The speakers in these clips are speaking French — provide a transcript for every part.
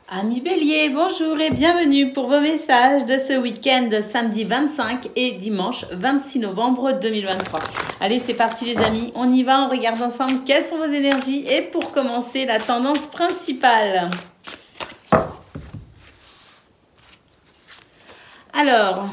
Amis Bélier, bonjour et bienvenue pour vos messages de ce week-end samedi 25 et dimanche 26 novembre 2023. Allez, c'est parti les amis, on y va, on regarde ensemble quelles sont vos énergies et pour commencer, la tendance principale. Alors,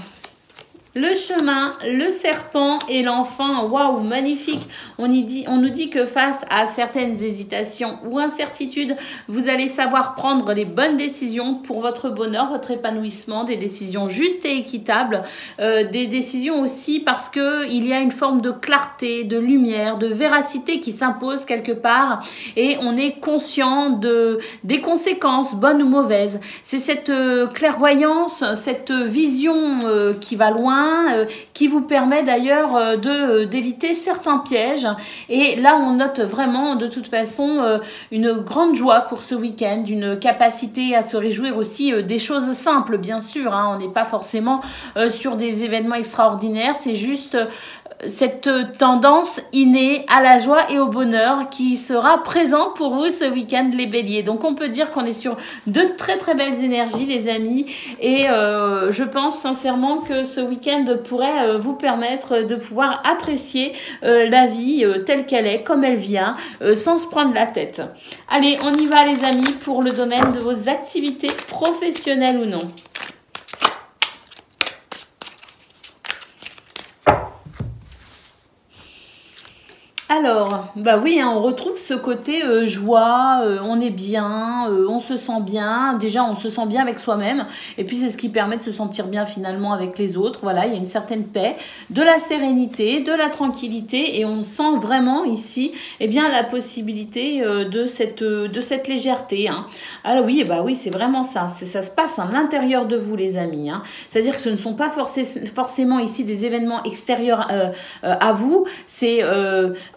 le chemin, le serpent et l'enfant, waouh, magnifique. On nous dit que face à certaines hésitations ou incertitudes, vous allez savoir prendre les bonnes décisions pour votre bonheur, votre épanouissement, des décisions justes et équitables, des décisions aussi parce que il y a une forme de clarté, de lumière, de véracité qui s'impose quelque part et on est conscient des conséquences, bonnes ou mauvaises. C'est cette clairvoyance, cette vision qui va loin, qui vous permet d'ailleurs d'éviter certains pièges. Et là, on note vraiment de toute façon une grande joie pour ce week-end, une capacité à se réjouir aussi des choses simples, bien sûr. Hein. On n'est pas forcément sur des événements extraordinaires, c'est juste cette tendance innée à la joie et au bonheur qui sera présent pour vous ce week-end les béliers. Donc on peut dire qu'on est sur de très très belles énergies les amis et je pense sincèrement que ce week-end pourrait vous permettre de pouvoir apprécier la vie telle qu'elle est, comme elle vient, sans se prendre la tête. Allez, on y va les amis pour le domaine de vos activités professionnelles ou non. Alors, bah oui, hein, on retrouve ce côté joie, on est bien, on se sent bien. Déjà, on se sent bien avec soi-même. Et puis, c'est ce qui permet de se sentir bien finalement avec les autres. Voilà, il y a une certaine paix, de la sérénité, de la tranquillité. Et on sent vraiment ici, eh bien, la possibilité de cette légèreté. Hein. Alors oui, bah oui, c'est vraiment ça. Ça se passe à l'intérieur de vous, les amis. Hein. C'est-à-dire que ce ne sont pas forcément ici des événements extérieurs à vous. C'est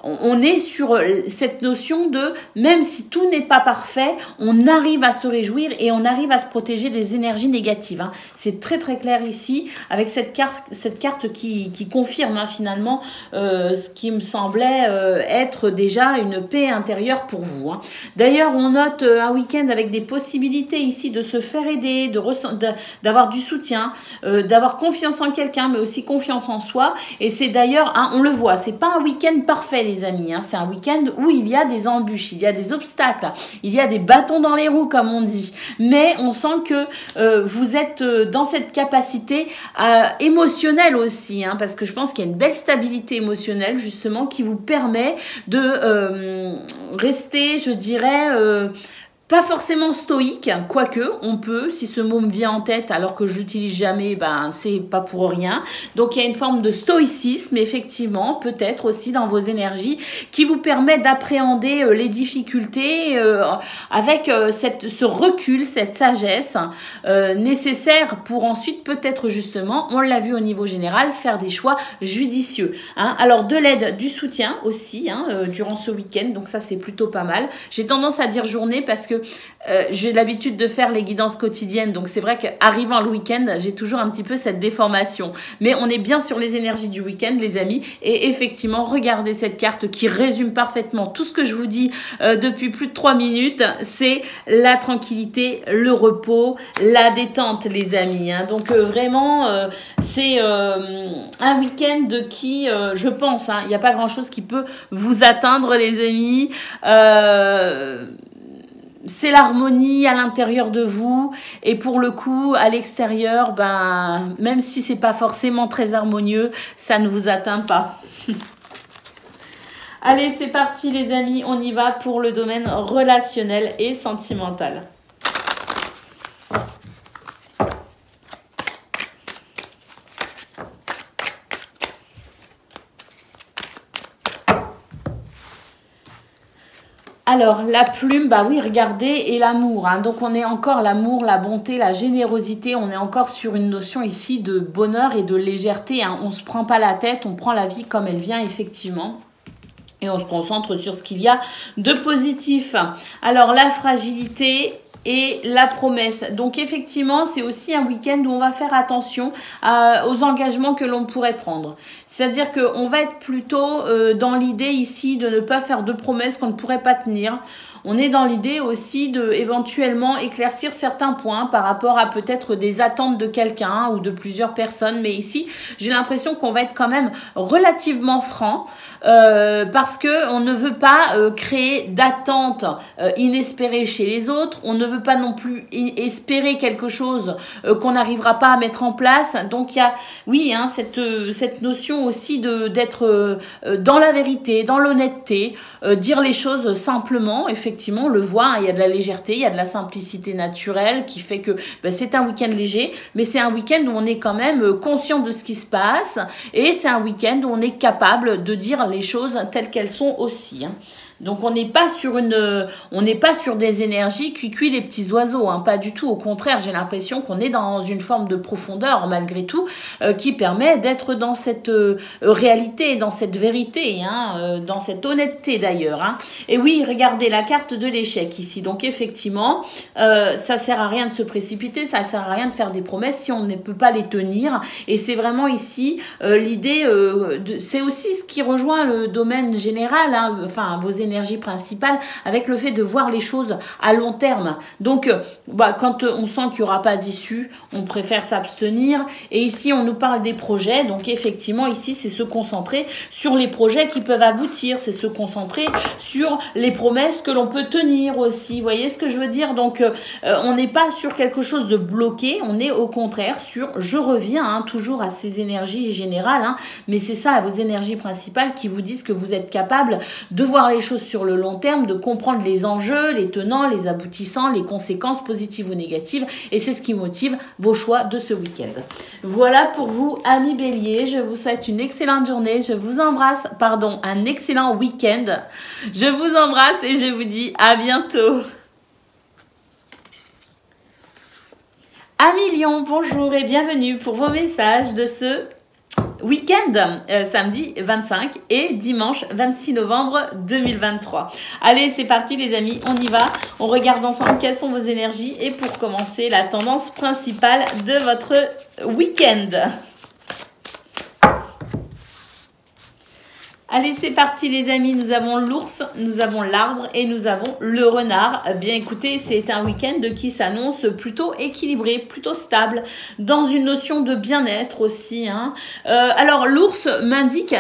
on est sur cette notion de même si tout n'est pas parfait, on arrive à se réjouir et on arrive à se protéger des énergies négatives. Hein. C'est très très clair ici avec cette carte qui confirme hein, finalement ce qui me semblait être déjà une paix intérieure pour vous. Hein. D'ailleurs, on note un week-end avec des possibilités ici de se faire aider, d'avoir du soutien, d'avoir confiance en quelqu'un, mais aussi confiance en soi. Et c'est d'ailleurs, hein, on le voit, c'est pas un week-end parfait les amis, hein. C'est un week-end où il y a des embûches, il y a des obstacles, il y a des bâtons dans les roues comme on dit, mais on sent que vous êtes dans cette capacité émotionnelle aussi, hein, parce que je pense qu'il y a une belle stabilité émotionnelle justement qui vous permet de rester, je dirais, pas forcément stoïque, quoique on peut, si ce mot me vient en tête alors que je l'utilise jamais, ben c'est pas pour rien. Donc il y a une forme de stoïcisme effectivement, peut-être aussi dans vos énergies, qui vous permet d'appréhender les difficultés avec ce recul, cette sagesse nécessaire pour ensuite peut-être justement, on l'a vu au niveau général, faire des choix judicieux. Hein. Alors de l'aide, du soutien aussi hein, durant ce week-end, donc ça c'est plutôt pas mal. J'ai tendance à dire journée parce que j'ai l'habitude de faire les guidances quotidiennes, donc c'est vrai qu'arrivant le week-end, j'ai toujours un petit peu cette déformation. Mais on est bien sur les énergies du week-end, les amis, et effectivement, regardez cette carte qui résume parfaitement tout ce que je vous dis depuis plus de 3 minutes, c'est la tranquillité, le repos, la détente, les amis. Hein. Donc vraiment, c'est un week-end qui, je pense, il n'y a pas grand-chose qui peut vous atteindre, les amis. C'est l'harmonie à l'intérieur de vous et pour le coup à l'extérieur, ben même si c'est pas forcément très harmonieux, ça ne vous atteint pas. Allez, c'est parti les amis, on y va pour le domaine relationnel et sentimental. Alors, la plume, bah oui, regardez, et l'amour. Hein. Donc, on est encore l'amour, la bonté, la générosité. On est encore sur une notion ici de bonheur et de légèreté. Hein. On ne se prend pas la tête, on prend la vie comme elle vient, effectivement. Et on se concentre sur ce qu'il y a de positif. Alors, la fragilité et la promesse. Donc effectivement, c'est aussi un week-end où on va faire attention aux engagements que l'on pourrait prendre. C'est-à-dire qu'on va être plutôt dans l'idée ici de ne pas faire de promesses qu'on ne pourrait pas tenir. On est dans l'idée aussi de éventuellement éclaircir certains points par rapport à peut-être des attentes de quelqu'un ou de plusieurs personnes. Mais ici, j'ai l'impression qu'on va être quand même relativement franc parce que on ne veut pas créer d'attentes inespérées chez les autres. On ne veut pas non plus espérer quelque chose qu'on n'arrivera pas à mettre en place. Donc il y a, oui, hein, cette notion aussi d'être dans la vérité, dans l'honnêteté, dire les choses simplement. Effectivement, on le voit, hein, il y a de la légèreté, il y a de la simplicité naturelle qui fait que c'est un week-end léger, mais c'est un week-end où on est quand même conscient de ce qui se passe et c'est un week-end où on est capable de dire les choses telles qu'elles sont aussi, hein. Donc on n'est pas sur des énergies cuit les petits oiseaux, hein, pas du tout. Au contraire, j'ai l'impression qu'on est dans une forme de profondeur malgré tout qui permet d'être dans cette réalité, dans cette vérité, hein, dans cette honnêteté d'ailleurs, hein. Et oui, regardez la carte de l'échec ici. Donc effectivement, ça sert à rien de se précipiter, ça sert à rien de faire des promesses si on ne peut pas les tenir. Et c'est vraiment ici l'idée, c'est aussi ce qui rejoint le domaine général, hein, enfin vos énergie principale avec le fait de voir les choses à long terme. Donc, quand on sent qu'il n'y aura pas d'issue, on préfère s'abstenir. Et ici, on nous parle des projets. Donc, effectivement, ici, c'est se concentrer sur les projets qui peuvent aboutir. C'est se concentrer sur les promesses que l'on peut tenir aussi. Vous voyez ce que je veux dire? Donc, on n'est pas sur quelque chose de bloqué. On est au contraire sur, je reviens hein, toujours à ces énergies générales. Hein, mais c'est ça, à vos énergies principales qui vous disent que vous êtes capable de voir les choses sur le long terme, de comprendre les enjeux, les tenants, les aboutissants, les conséquences positives ou négatives. Et c'est ce qui motive vos choix de ce week-end. Voilà pour vous, amis Bélier. Je vous souhaite une excellente journée. Je vous embrasse, un excellent week-end. Je vous embrasse et je vous dis à bientôt. Amis Lion, bonjour et bienvenue pour vos messages de ce week-end, samedi 25 et dimanche 26 novembre 2023. Allez, c'est parti les amis, on y va. On regarde ensemble quelles sont vos énergies et pour commencer, la tendance principale de votre week-end. Allez, c'est parti les amis, nous avons l'ours, nous avons l'arbre et nous avons le renard. Bien écoutez, c'est un week-end qui s'annonce plutôt équilibré, plutôt stable, dans une notion de bien-être aussi, hein. Alors l'ours m'indique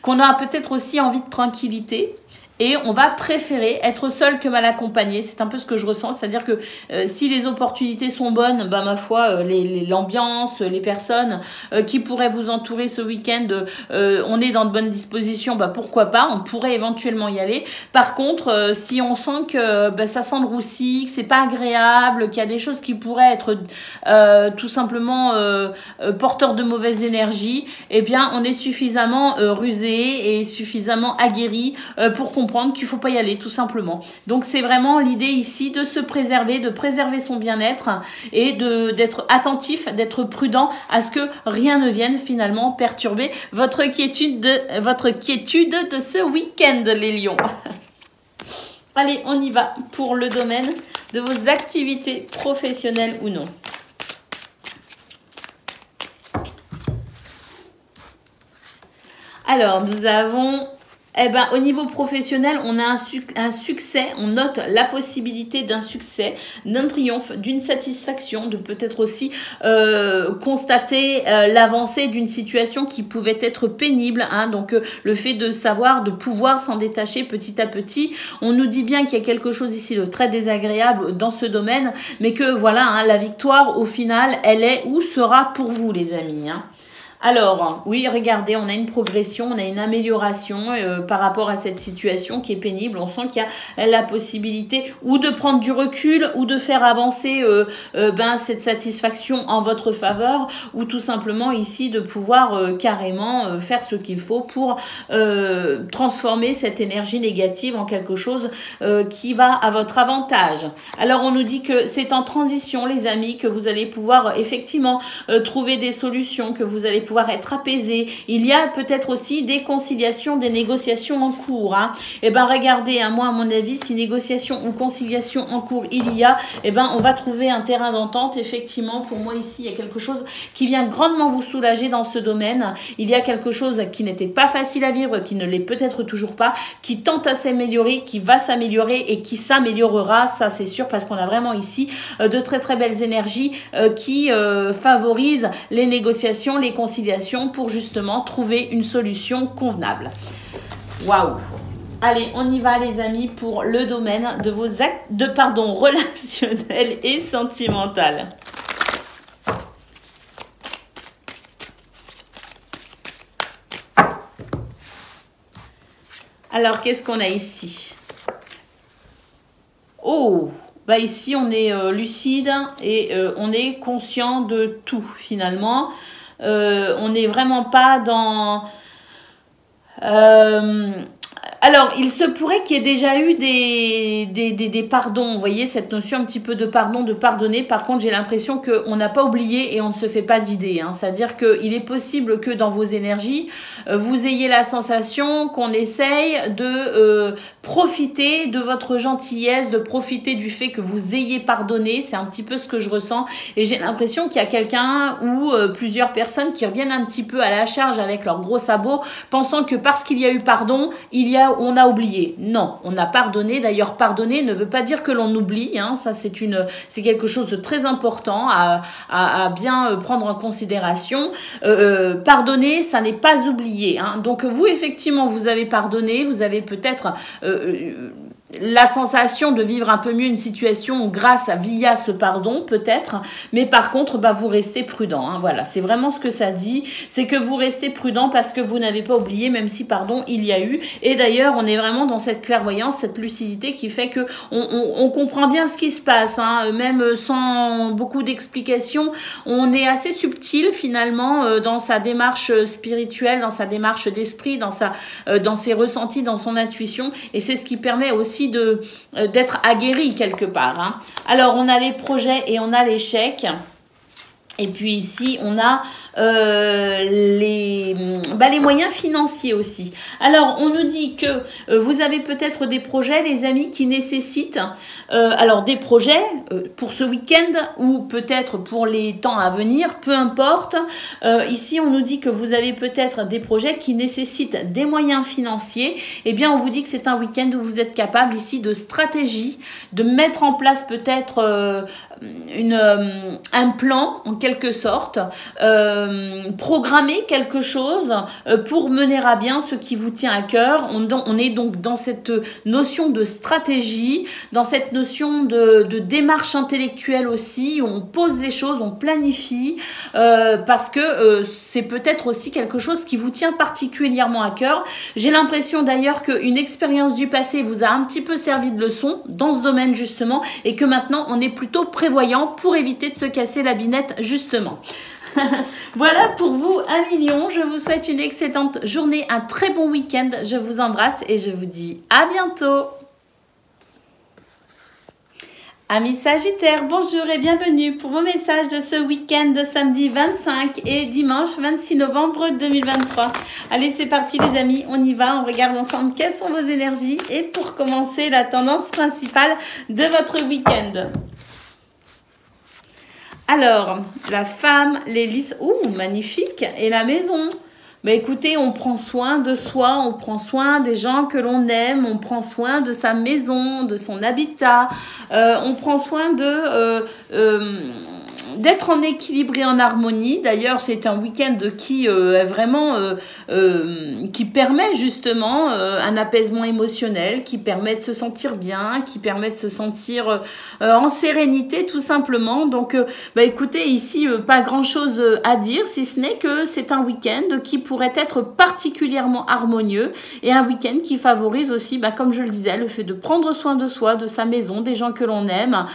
qu'on a peut-être aussi envie de tranquillité. Et on va préférer être seul que mal accompagné. C'est un peu ce que je ressens. C'est-à-dire que si les opportunités sont bonnes, ma foi, l'ambiance, les personnes qui pourraient vous entourer ce week-end, on est dans de bonnes dispositions, pourquoi pas, on pourrait éventuellement y aller. Par contre, si on sent que ça sent le roussi, que c'est pas agréable, qu'il y a des choses qui pourraient être tout simplement porteurs de mauvaise énergie, eh bien, on est suffisamment rusé et suffisamment aguerri pour comprendre qu'il ne faut pas y aller tout simplement. Donc c'est vraiment l'idée ici de se préserver, de préserver son bien-être et d'être attentif, d'être prudent à ce que rien ne vienne finalement perturber votre quiétude de ce week-end les lions. Allez, on y va pour le domaine de vos activités professionnelles ou non. Alors, nous avons... au niveau professionnel, on a un succès, on note la possibilité d'un succès, d'un triomphe, d'une satisfaction, de peut-être aussi constater l'avancée d'une situation qui pouvait être pénible, hein, donc le fait de savoir, de pouvoir s'en détacher petit à petit. On nous dit bien qu'il y a quelque chose ici de très désagréable dans ce domaine, mais que voilà, hein, la victoire au final, elle est ou sera pour vous les amis, hein. Alors, oui, regardez, on a une progression, on a une amélioration par rapport à cette situation qui est pénible. On sent qu'il y a la possibilité ou de prendre du recul ou de faire avancer cette satisfaction en votre faveur ou tout simplement ici de pouvoir carrément faire ce qu'il faut pour transformer cette énergie négative en quelque chose qui va à votre avantage. Alors, on nous dit que c'est en transition, les amis, que vous allez pouvoir effectivement trouver des solutions, que vous allez pouvoir pouvoir être apaisé. Il y a peut-être aussi des conciliations, des négociations en cours. Hein. Eh ben regardez, hein, moi à mon avis, si négociation ou conciliation en cours il y a, eh ben on va trouver un terrain d'entente. Effectivement, pour moi ici, il y a quelque chose qui vient grandement vous soulager dans ce domaine. Il y a quelque chose qui n'était pas facile à vivre, qui ne l'est peut-être toujours pas, qui tente à s'améliorer, qui va s'améliorer et qui s'améliorera, ça c'est sûr, parce qu'on a vraiment ici de très très belles énergies qui favorisent les négociations, les conciliations pour justement trouver une solution convenable. Waouh! Allez, on y va les amis pour le domaine de vos actes relationnels et sentimental. Alors, qu'est-ce qu'on a ici? Oh, bah ici, on est lucide et on est conscient de tout, finalement. On n'est vraiment pas dans... alors, il se pourrait qu'il y ait déjà eu des pardons. Vous voyez, cette notion un petit peu de pardon, de pardonner. Par contre, j'ai l'impression qu'on n'a pas oublié et on ne se fait pas d'idées. Hein. C'est-à-dire qu'il est possible que dans vos énergies, vous ayez la sensation qu'on essaye de profiter de votre gentillesse, de profiter du fait que vous ayez pardonné. C'est un petit peu ce que je ressens. Et j'ai l'impression qu'il y a quelqu'un ou plusieurs personnes qui reviennent un petit peu à la charge avec leurs gros sabots, pensant que parce qu'il y a eu pardon, on a oublié. Non, on a pardonné. D'ailleurs, pardonner ne veut pas dire que l'on oublie. Hein. Ça, c'est quelque chose de très important à bien prendre en considération. Pardonner, ça n'est pas oublier. Hein. Donc, vous, effectivement, vous avez pardonné. Vous avez peut-être... la sensation de vivre un peu mieux une situation via ce pardon peut-être, mais par contre bah, vous restez prudent, hein, voilà, c'est vraiment ce que ça dit, c'est que vous restez prudent parce que vous n'avez pas oublié, même si pardon il y a eu, et d'ailleurs on est vraiment dans cette clairvoyance, cette lucidité qui fait que on comprend bien ce qui se passe, hein, même sans beaucoup d'explications, on est assez subtil finalement dans sa démarche spirituelle, dans sa démarche d'esprit, dans ses ressentis, dans son intuition, et c'est ce qui permet aussi d'être aguerri quelque part. Hein. Alors, on a les projets et on a l'échec. Et puis ici, on a les moyens financiers aussi. Alors, on nous dit que vous avez peut-être des projets, les amis, qui nécessitent alors des projets pour ce week-end ou peut-être pour les temps à venir, peu importe. Ici, on nous dit que vous avez peut-être des projets qui nécessitent des moyens financiers. Eh bien, on vous dit que c'est un week-end où vous êtes capable ici de stratégie, de mettre en place peut-être un plan en quelque sorte, programmer quelque chose pour mener à bien ce qui vous tient à cœur. On est donc dans cette notion de stratégie, dans cette notion de démarche intellectuelle aussi, où on pose les choses, on planifie, parce que c'est peut-être aussi quelque chose qui vous tient particulièrement à cœur. J'ai l'impression d'ailleurs qu'une expérience du passé vous a un petit peu servi de leçon dans ce domaine justement, et que maintenant on est plutôt prévoyant pour éviter de se casser la binette justement. Voilà pour vous 1 million. Je vous souhaite une excellente journée, un très bon week-end. Je vous embrasse et je vous dis à bientôt. Amis Sagittaires, bonjour et bienvenue pour vos messages de ce week-end de samedi 25 et dimanche 26 novembre 2023. Allez, c'est parti les amis, on y va, on regarde ensemble quelles sont vos énergies et pour commencer la tendance principale de votre week-end. Alors, la femme, l'hélice, magnifique, et la maison. Mais écoutez, on prend soin de soi, on prend soin des gens que l'on aime, on prend soin de sa maison, de son habitat, on prend soin d'être en équilibre et en harmonie. D'ailleurs, c'est un week-end qui est vraiment qui permet justement un apaisement émotionnel, qui permet de se sentir bien, qui permet de se sentir en sérénité tout simplement. Donc, écoutez, ici, pas grand-chose à dire, si ce n'est que c'est un week-end qui pourrait être particulièrement harmonieux et un week-end qui favorise aussi, comme je le disais, le fait de prendre soin de soi, de sa maison, des gens que l'on aime.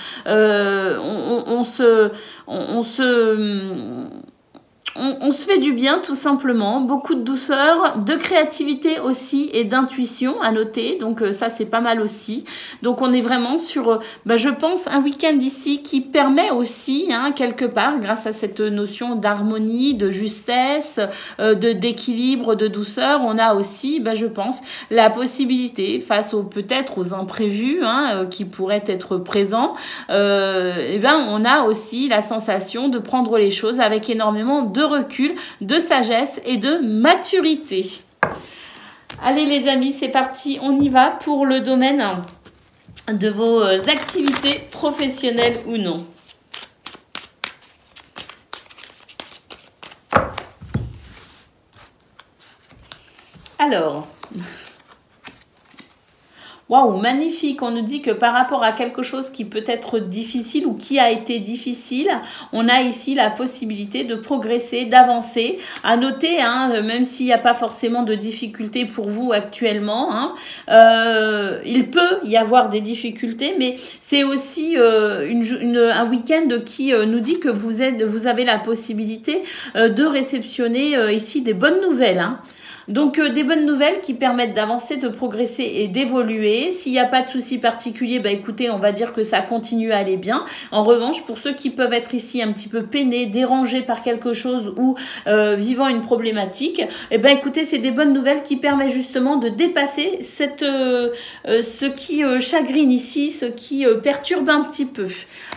on se fait du bien tout simplement, beaucoup de douceur, de créativité aussi et d'intuition à noter, donc ça c'est pas mal aussi. Donc on est vraiment sur, je pense, un week-end ici qui permet aussi, hein, quelque part, grâce à cette notion d'harmonie, de justesse, d'équilibre, de douceur, on a aussi, je pense, la possibilité, face peut-être aux imprévus, hein, qui pourraient être présents, on a aussi la sensation de prendre les choses avec énormément de recul, de sagesse et de maturité. Allez les amis, c'est parti, on y va pour le domaine de vos activités professionnelles ou non. Alors... Waouh, magnifique. On nous dit que par rapport à quelque chose qui peut être difficile ou qui a été difficile, on a ici la possibilité de progresser, d'avancer. À noter, hein, même s'il n'y a pas forcément de difficultés pour vous actuellement, hein, il peut y avoir des difficultés, mais c'est aussi un week-end qui nous dit que vous avez la possibilité de réceptionner ici des bonnes nouvelles, hein. Donc, des bonnes nouvelles qui permettent d'avancer, de progresser et d'évoluer. S'il n'y a pas de souci particulier, écoutez, on va dire que ça continue à aller bien. En revanche, pour ceux qui peuvent être ici un petit peu peinés, dérangés par quelque chose ou vivant une problématique, écoutez, c'est des bonnes nouvelles qui permettent justement de dépasser ce qui chagrine ici, ce qui perturbe un petit peu.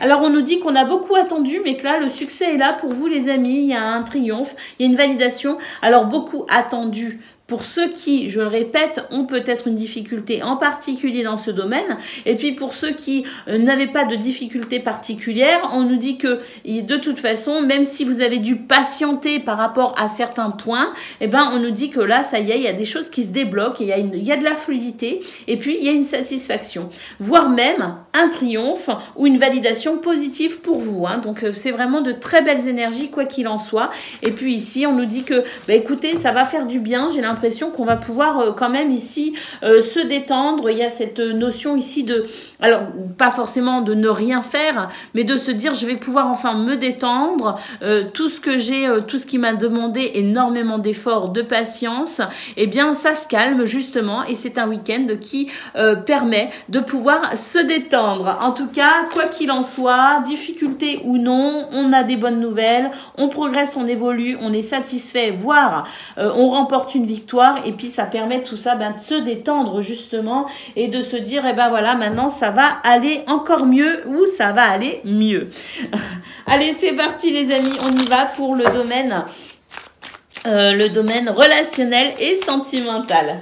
Alors, on nous dit qu'on a beaucoup attendu, mais que là, le succès est là pour vous, les amis. Il y a un triomphe, il y a une validation. Alors, beaucoup attendu. Pour ceux qui, je le répète, ont peut-être une difficulté en particulier dans ce domaine, et puis pour ceux qui n'avaient pas de difficulté particulière, on nous dit que de toute façon, même si vous avez dû patienter par rapport à certains points, on nous dit que là, ça y est, il y a des choses qui se débloquent, il y a de la fluidité, et puis il y a une satisfaction, voire même un triomphe ou une validation positive pour vous, hein. Donc c'est vraiment de très belles énergies, quoi qu'il en soit. Et puis ici, on nous dit que, écoutez, ça va faire du bien, j'ai l'impression qu'on va pouvoir quand même ici se détendre. Il y a cette notion ici de, alors pas forcément de ne rien faire, mais de se dire je vais pouvoir enfin me détendre, tout ce qui m'a demandé énormément d'efforts, de patience, ça se calme justement, et c'est un week-end qui permet de pouvoir se détendre. En tout cas, quoi qu'il en soit, difficulté ou non, on a des bonnes nouvelles, on progresse, on évolue, on est satisfait, voire on remporte une victoire. Et puis ça permet tout ça de se détendre justement et de se dire voilà, maintenant ça va aller encore mieux ou ça va aller mieux. Allez, c'est parti les amis, on y va pour le domaine relationnel et sentimental.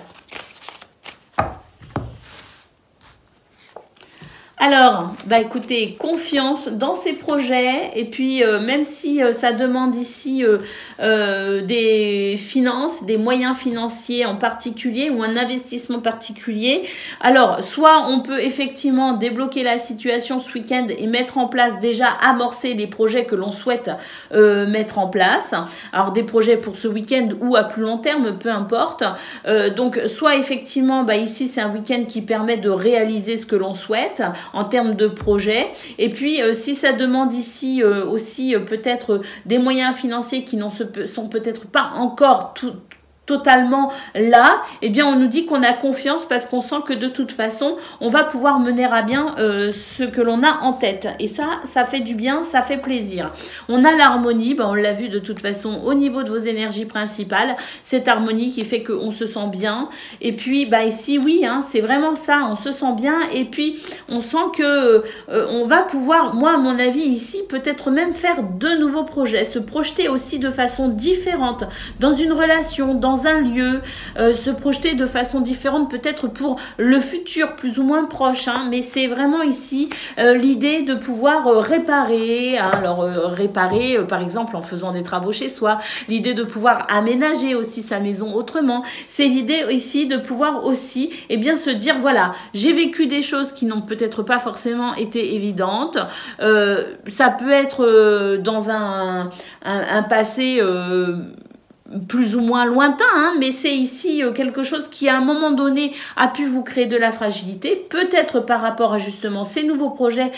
Alors, écoutez, confiance dans ces projets, et puis même si ça demande ici des finances, des moyens financiers en particulier ou un investissement particulier, alors soit on peut effectivement débloquer la situation ce week-end et mettre en place, déjà amorcer les projets que l'on souhaite mettre en place. Alors des projets pour ce week-end ou à plus long terme, peu importe. Donc soit effectivement, ici c'est un week-end qui permet de réaliser ce que l'on souhaite en termes de projet. Et puis, si ça demande ici aussi peut-être des moyens financiers qui sont peut-être pas encore totalement là, on nous dit qu'on a confiance parce qu'on sent que de toute façon, on va pouvoir mener à bien ce que l'on a en tête. Et ça fait du bien, ça fait plaisir. On a l'harmonie, on l'a vu de toute façon au niveau de vos énergies principales, cette harmonie qui fait qu'on se sent bien. Et puis, ici, oui, hein, c'est vraiment ça, on se sent bien et puis on sent que on va pouvoir, moi, à mon avis, ici, peut-être même faire de nouveaux projets, se projeter aussi de façon différente dans une relation, dans un lieu, se projeter de façon différente peut-être pour le futur plus ou moins proche, hein, mais c'est vraiment ici l'idée de pouvoir réparer, hein, alors réparer par exemple en faisant des travaux chez soi, l'idée de pouvoir aménager aussi sa maison autrement, c'est l'idée ici de pouvoir aussi se dire voilà, j'ai vécu des choses qui n'ont peut-être pas forcément été évidentes, ça peut être dans un passé plus ou moins lointain, hein, mais c'est ici quelque chose qui à un moment donné a pu vous créer de la fragilité, peut-être par rapport à justement ces nouveaux projets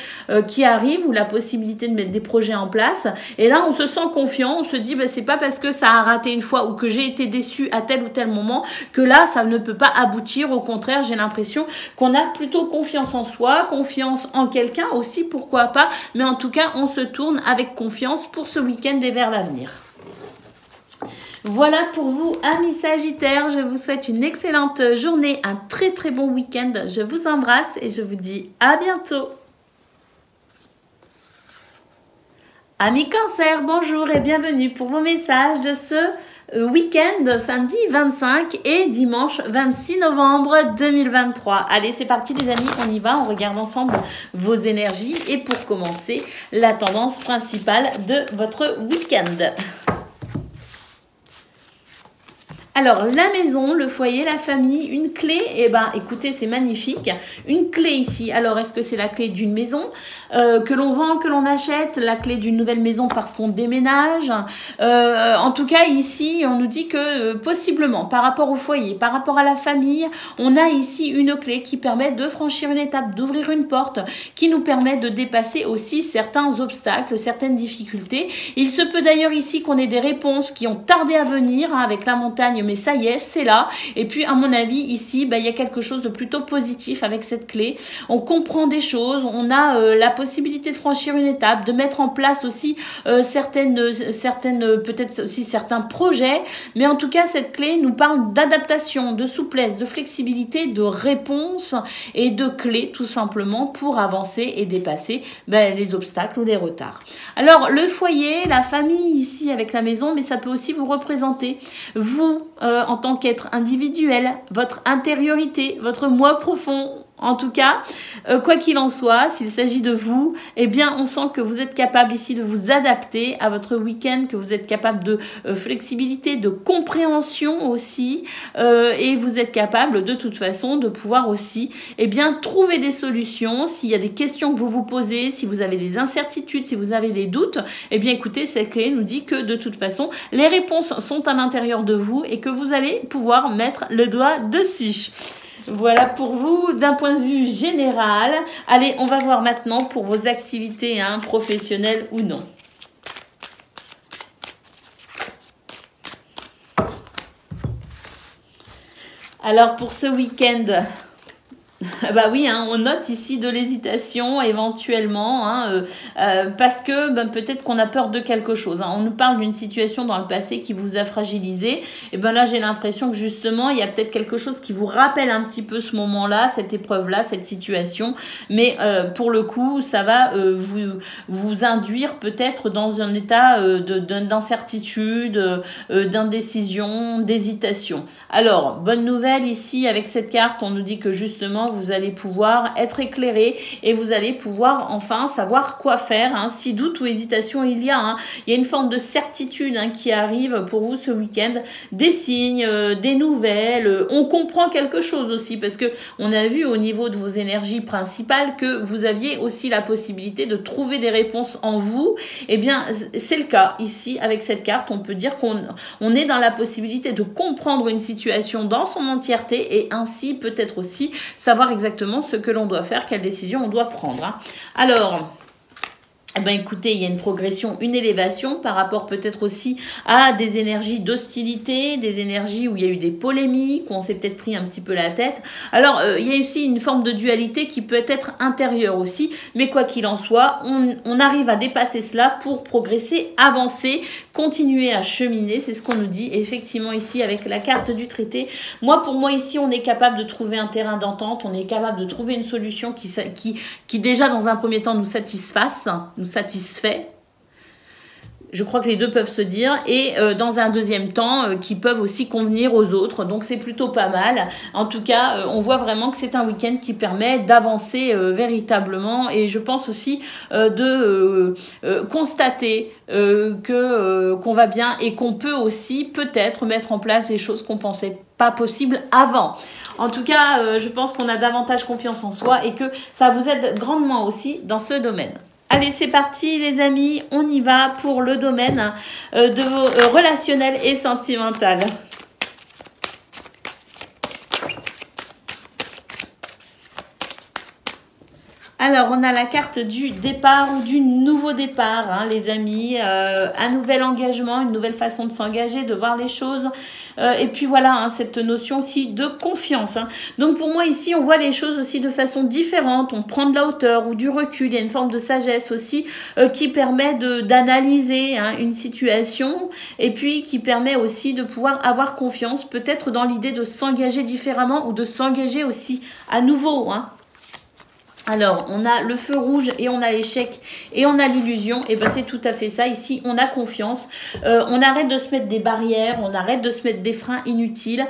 qui arrivent ou la possibilité de mettre des projets en place. Et là on se sent confiant, on se dit bah, c'est pas parce que ça a raté une fois ou que j'ai été déçu à tel ou tel moment que là ça ne peut pas aboutir. Au contraire, j'ai l'impression qu'on a plutôt confiance en soi, confiance en quelqu'un aussi, pourquoi pas, mais en tout cas on se tourne avec confiance pour ce week-end et vers l'avenir. Voilà pour vous, amis Sagittaires. Je vous souhaite une excellente journée, un très très bon week-end. Je vous embrasse et je vous dis à bientôt. Amis Cancer, bonjour et bienvenue pour vos messages de ce week-end, samedi 25 et dimanche 26 novembre 2023. Allez, c'est parti les amis, on y va, on regarde ensemble vos énergies et pour commencer, la tendance principale de votre week-end. Alors, la maison, le foyer, la famille, une clé, eh ben, écoutez, c'est magnifique. Une clé ici, alors est-ce que c'est la clé d'une maison que l'on vend, que l'on achète, la clé d'une nouvelle maison parce qu'on déménage en tout cas, ici, on nous dit que possiblement, par rapport au foyer, par rapport à la famille, on a ici une clé qui permet de franchir une étape, d'ouvrir une porte, qui nous permet de dépasser aussi certains obstacles, certaines difficultés. Il se peut d'ailleurs ici qu'on ait des réponses qui ont tardé à venir hein, avec la montagne, mais ça y est, c'est là. Et puis, à mon avis, ici, bah, il y a quelque chose de plutôt positif avec cette clé. On comprend des choses, on a la possibilité de franchir une étape, de mettre en place aussi certaines peut-être aussi certains projets. Mais en tout cas, cette clé nous parle d'adaptation, de souplesse, de flexibilité, de réponse et de clés, tout simplement, pour avancer et dépasser les obstacles ou les retards. Alors, le foyer, la famille ici avec la maison, mais ça peut aussi vous représenter, vous, en tant qu'être individuel, votre intériorité, votre moi profond. En tout cas, quoi qu'il en soit, s'il s'agit de vous, eh bien, on sent que vous êtes capable ici de vous adapter à votre week-end, que vous êtes capable de flexibilité, de compréhension aussi, et vous êtes capable de toute façon de pouvoir aussi, eh bien, trouver des solutions. S'il y a des questions que vous vous posez, si vous avez des incertitudes, si vous avez des doutes, eh bien, écoutez, cette clé nous dit que de toute façon, les réponses sont à l'intérieur de vous et que vous allez pouvoir mettre le doigt dessus. Voilà pour vous d'un point de vue général. Allez, on va voir maintenant pour vos activités hein, professionnelles ou non. Alors pour ce week-end, bah oui, hein, on note ici de l'hésitation éventuellement, hein, parce que peut-être qu'on a peur de quelque chose. Hein. On nous parle d'une situation dans le passé qui vous a fragilisé. Et ben là, j'ai l'impression que justement, il y a peut-être quelque chose qui vous rappelle un petit peu ce moment-là, cette épreuve-là, cette situation. Mais pour le coup, ça va vous induire peut-être dans un état d'incertitude, d'indécision, d'hésitation. Alors, bonne nouvelle ici avec cette carte, on nous dit que justement, vous allez pouvoir être éclairé et vous allez pouvoir enfin savoir quoi faire. Hein. Si doute ou hésitation il y a, hein. Il y a une forme de certitude hein, qui arrive pour vous ce week-end. Des signes, des nouvelles. On comprend quelque chose aussi parce que on a vu au niveau de vos énergies principales que vous aviez aussi la possibilité de trouver des réponses en vous. Eh bien, c'est le cas ici avec cette carte. On peut dire qu'on est dans la possibilité de comprendre une situation dans son entièreté et ainsi peut-être aussi savoir exactement ce que l'on doit faire, quelle décision on doit prendre. Hein. Alors, eh ben écoutez, il y a une progression, une élévation par rapport peut-être aussi à des énergies d'hostilité, des énergies où il y a eu des polémiques, où on s'est peut-être pris un petit peu la tête. Alors, il y a aussi une forme de dualité qui peut être intérieure aussi, mais quoi qu'il en soit, on arrive à dépasser cela pour progresser, avancer, continuer à cheminer, c'est ce qu'on nous dit effectivement ici avec la carte du traité. Pour moi ici, on est capable de trouver un terrain d'entente, on est capable de trouver une solution qui déjà dans un premier temps nous satisfait. Je crois que les deux peuvent se dire et dans un deuxième temps qui peuvent aussi convenir aux autres. Donc c'est plutôt pas mal. En tout cas, on voit vraiment que c'est un week-end qui permet d'avancer véritablement et je pense aussi de constater qu'on va bien et qu'on peut aussi peut-être mettre en place des choses qu'on pensait pas possible avant. En tout cas, je pense qu'on a davantage confiance en soi et que ça vous aide grandement aussi dans ce domaine. Allez, c'est parti les amis, on y va pour le domaine de vos relationnel et sentimental. Alors, on a la carte du départ ou du nouveau départ, hein, les amis. Un nouvel engagement, une nouvelle façon de s'engager, de voir les choses. Et puis voilà, hein, cette notion aussi de confiance. Hein. Donc pour moi ici, on voit les choses aussi de façon différente. On prend de la hauteur ou du recul. Il y a une forme de sagesse aussi qui permet d'analyser hein, une situation et puis qui permet aussi de pouvoir avoir confiance, peut-être dans l'idée de s'engager différemment ou de s'engager aussi à nouveau. Hein. Alors, on a le feu rouge et on a l'échec et on a l'illusion. Et ben c'est tout à fait ça. Ici, on a confiance. On arrête de se mettre des barrières, on arrête de se mettre des freins inutiles.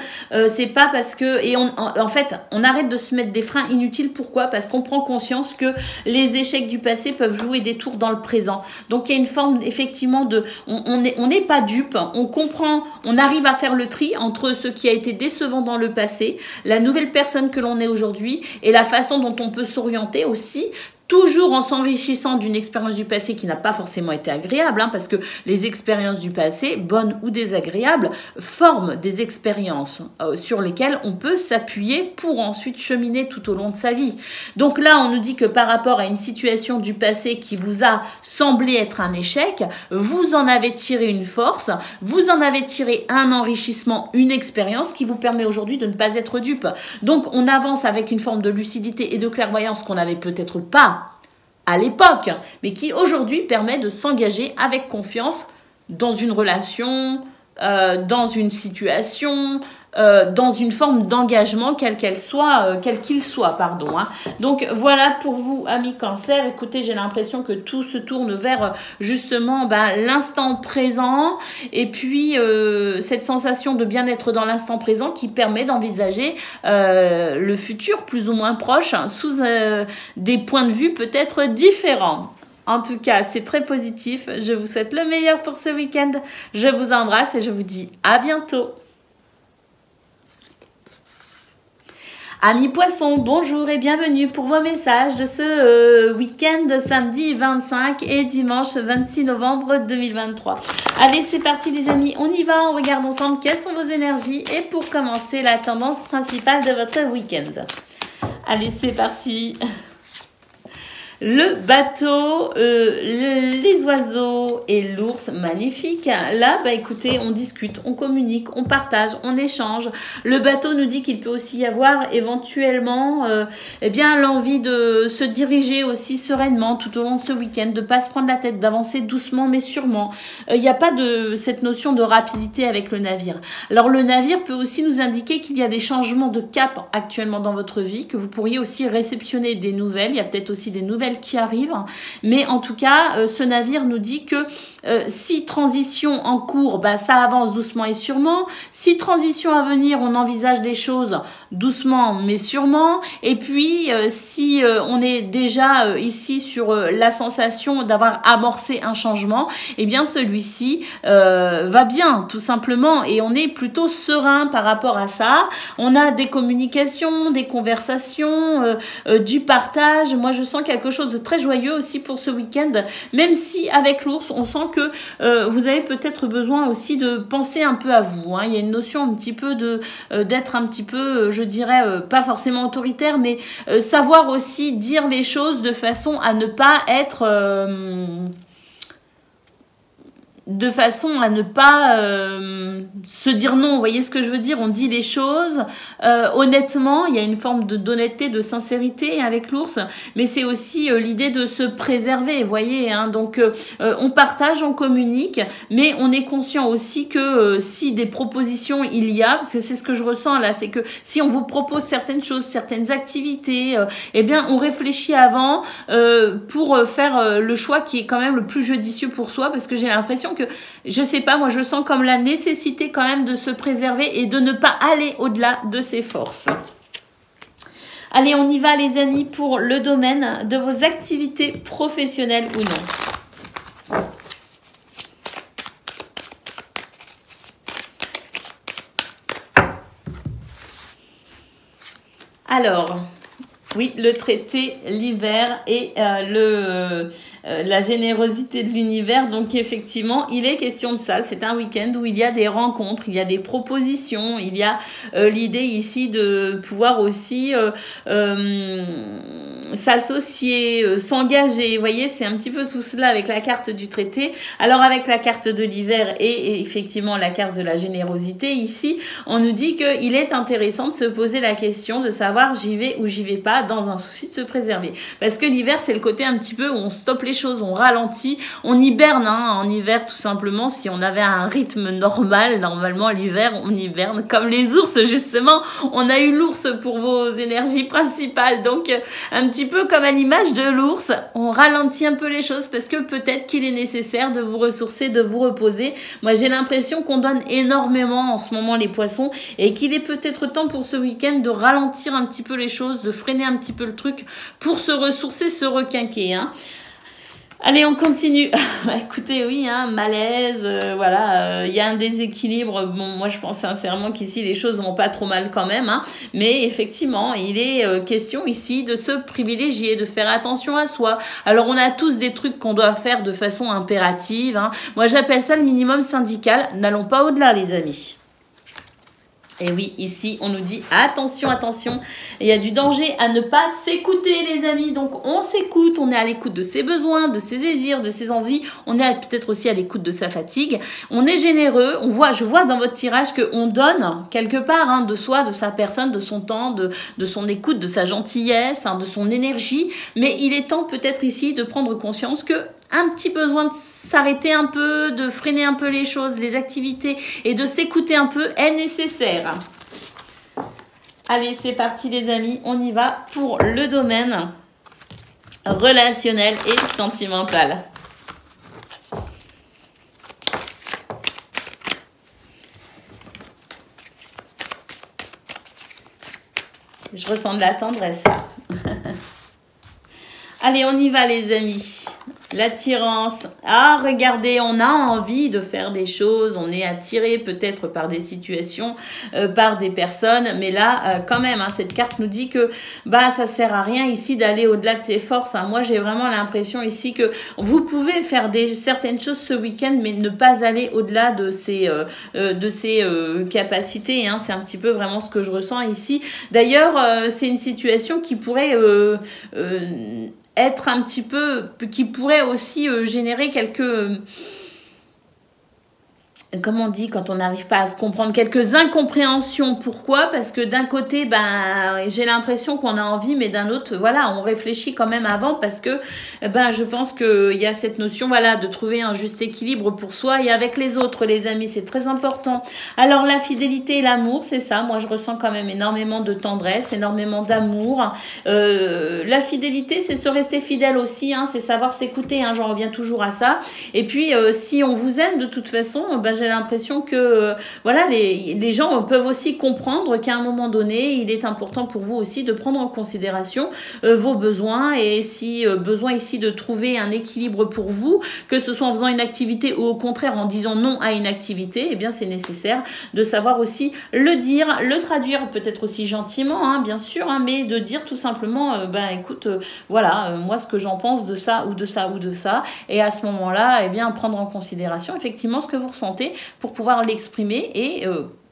C'est pas parce que... Et en fait, on arrête de se mettre des freins inutiles. Pourquoi? Parce qu'on prend conscience que les échecs du passé peuvent jouer des tours dans le présent. Donc, il y a une forme, effectivement, de... On n'est pas dupe. On comprend, on arrive à faire le tri entre ce qui a été décevant dans le passé, la nouvelle personne que l'on est aujourd'hui et la façon dont on peut s'orienter aussi, toujours en s'enrichissant d'une expérience du passé qui n'a pas forcément été agréable, hein, parce que les expériences du passé, bonnes ou désagréables, forment des expériences sur lesquelles on peut s'appuyer pour ensuite cheminer tout au long de sa vie. Donc là, on nous dit que par rapport à une situation du passé qui vous a semblé être un échec, vous en avez tiré une force, vous en avez tiré un enrichissement, une expérience qui vous permet aujourd'hui de ne pas être dupe. Donc on avance avec une forme de lucidité et de clairvoyance qu'on n'avait peut-être pas à l'époque, mais qui aujourd'hui permet de s'engager avec confiance dans une relation, dans une situation, dans une forme d'engagement, quel qu'il soit, pardon. Hein. Donc voilà pour vous, amis Cancer. Écoutez, j'ai l'impression que tout se tourne vers justement l'instant présent et puis cette sensation de bien-être dans l'instant présent qui permet d'envisager le futur plus ou moins proche sous des points de vue peut-être différents. En tout cas, c'est très positif. Je vous souhaite le meilleur pour ce week-end. Je vous embrasse et je vous dis à bientôt. Amis poissons, bonjour et bienvenue pour vos messages de ce week-end samedi 25 et dimanche 26 novembre 2023. Allez, c'est parti les amis, on y va, on regarde ensemble quelles sont vos énergies et pour commencer la tendance principale de votre week-end. Allez, c'est parti. Le bateau, les oiseaux et l'ours, magnifique. Là, écoutez, on discute, on communique, on partage, on échange. Le bateau nous dit qu'il peut aussi y avoir éventuellement l'envie de se diriger aussi sereinement tout au long de ce week-end, de ne pas se prendre la tête, d'avancer doucement mais sûrement. Il n'y a pas de cette notion de rapidité avec le navire. Alors, le navire peut aussi nous indiquer qu'il y a des changements de cap actuellement dans votre vie, que vous pourriez aussi réceptionner des nouvelles. Il y a peut-être aussi des nouvelles qui arrivent, mais en tout cas ce navire nous dit que si transition en cours, ça avance doucement et sûrement. Si transition à venir, on envisage des choses doucement mais sûrement. Et puis si on est déjà ici sur la sensation d'avoir amorcé un changement, eh bien celui-ci va bien tout simplement et on est plutôt serein par rapport à ça. On a des communications, des conversations, du partage. Moi je sens quelque chose de très joyeux aussi pour ce week-end, même si avec l'ours on sent que vous avez peut-être besoin aussi de penser un peu à vous. Hein. Il y a une notion un petit peu d'être un petit peu, je dirais, pas forcément autoritaire, mais savoir aussi dire les choses de façon à ne pas être... se dire non, vous voyez ce que je veux dire, on dit les choses honnêtement, il y a une forme d'honnêteté, de sincérité avec l'ours, mais c'est aussi l'idée de se préserver, vous voyez, hein, donc on partage, on communique, mais on est conscient aussi que si des propositions il y a, parce que c'est ce que je ressens là, c'est que si on vous propose certaines choses, certaines activités, eh bien on réfléchit avant pour faire le choix qui est quand même le plus judicieux pour soi, parce que j'ai l'impression que, je sais pas, moi je sens comme la nécessité quand même de se préserver et de ne pas aller au-delà de ses forces. Allez, on y va les amis pour le domaine de vos activités professionnelles ou non. Alors... oui, le traité, l'hiver et la générosité de l'univers. Donc effectivement, il est question de ça. C'est un week-end où il y a des rencontres, il y a des propositions, il y a l'idée ici de pouvoir aussi s'associer, s'engager. Vous voyez, c'est un petit peu tout cela avec la carte du traité. Alors avec la carte de l'hiver et effectivement la carte de la générosité, ici, on nous dit qu'il est intéressant de se poser la question de savoir j'y vais ou j'y vais pas dans un souci de se préserver. Parce que l'hiver, c'est le côté un petit peu où on stoppe les choses, on ralentit, on hiberne. En hiver, tout simplement, si on avait un rythme normal, normalement l'hiver, on hiberne comme les ours, justement. On a eu l'ours pour vos énergies principales. Donc, un petit peu comme à l'image de l'ours, on ralentit un peu les choses parce que peut-être qu'il est nécessaire de vous ressourcer, de vous reposer. Moi, j'ai l'impression qu'on donne énormément en ce moment les poissons et qu'il est peut-être temps pour ce week-end de ralentir un petit peu les choses, de freiner un petit peu le truc pour se ressourcer, se requinquer. Allez, on continue. Écoutez, oui, malaise, voilà, il y a un déséquilibre. Bon, moi, je pense sincèrement qu'ici, les choses vont pas trop mal quand même. Mais effectivement, il est question ici de se privilégier, de faire attention à soi. Alors, on a tous des trucs qu'on doit faire de façon impérative. Moi, j'appelle ça le minimum syndical. N'allons pas au-delà, les amis. Et oui, ici, on nous dit attention, attention, il y a du danger à ne pas s'écouter, les amis. Donc, on s'écoute, on est à l'écoute de ses besoins, de ses désirs, de ses envies. On est peut-être aussi à l'écoute de sa fatigue. On est généreux. Je vois dans votre tirage qu'on donne quelque part de soi, de sa personne, de son temps, de son écoute, de sa gentillesse, de son énergie. Mais il est temps peut-être ici de prendre conscience que un petit besoin de s'arrêter un peu, de freiner un peu les choses, les activités et de s'écouter un peu est nécessaire. Allez, c'est parti les amis, on y va pour le domaine relationnel et sentimental. Je ressens de la tendresse là. Allez, on y va les amis. L'attirance. Ah, regardez, on a envie de faire des choses. On est attiré peut-être par des situations, par des personnes. Mais là, quand même, cette carte nous dit que ça sert à rien ici d'aller au-delà de ses forces. Moi, j'ai vraiment l'impression ici que vous pouvez faire certaines choses ce week-end, mais ne pas aller au-delà de ses capacités. C'est un petit peu vraiment ce que je ressens ici. D'ailleurs, c'est une situation qui pourrait être un petit peu, qui pourrait aussi générer quelques, comment on dit quand on n'arrive pas à se comprendre, quelques incompréhensions. Pourquoi? Parce que d'un côté, j'ai l'impression qu'on a envie, mais d'un autre, voilà, on réfléchit quand même avant parce que, je pense qu'il y a cette notion, voilà, de trouver un juste équilibre pour soi et avec les autres, les amis, c'est très important. Alors, la fidélité et l'amour, c'est ça. Moi, je ressens quand même énormément de tendresse, énormément d'amour. La fidélité, c'est se rester fidèle aussi, c'est savoir s'écouter, j'en reviens toujours à ça. Et puis, si on vous aime, de toute façon, j'ai l'impression que voilà, les gens peuvent aussi comprendre qu'à un moment donné, il est important pour vous aussi de prendre en considération vos besoins et si besoin ici de trouver un équilibre pour vous, que ce soit en faisant une activité ou au contraire en disant non à une activité, eh bien c'est nécessaire de savoir aussi le dire, le traduire peut-être aussi gentiment, bien sûr, mais de dire tout simplement, écoute, voilà, moi ce que j'en pense de ça ou de ça ou de ça, et à ce moment-là, eh bien prendre en considération effectivement ce que vous ressentez pour pouvoir l'exprimer et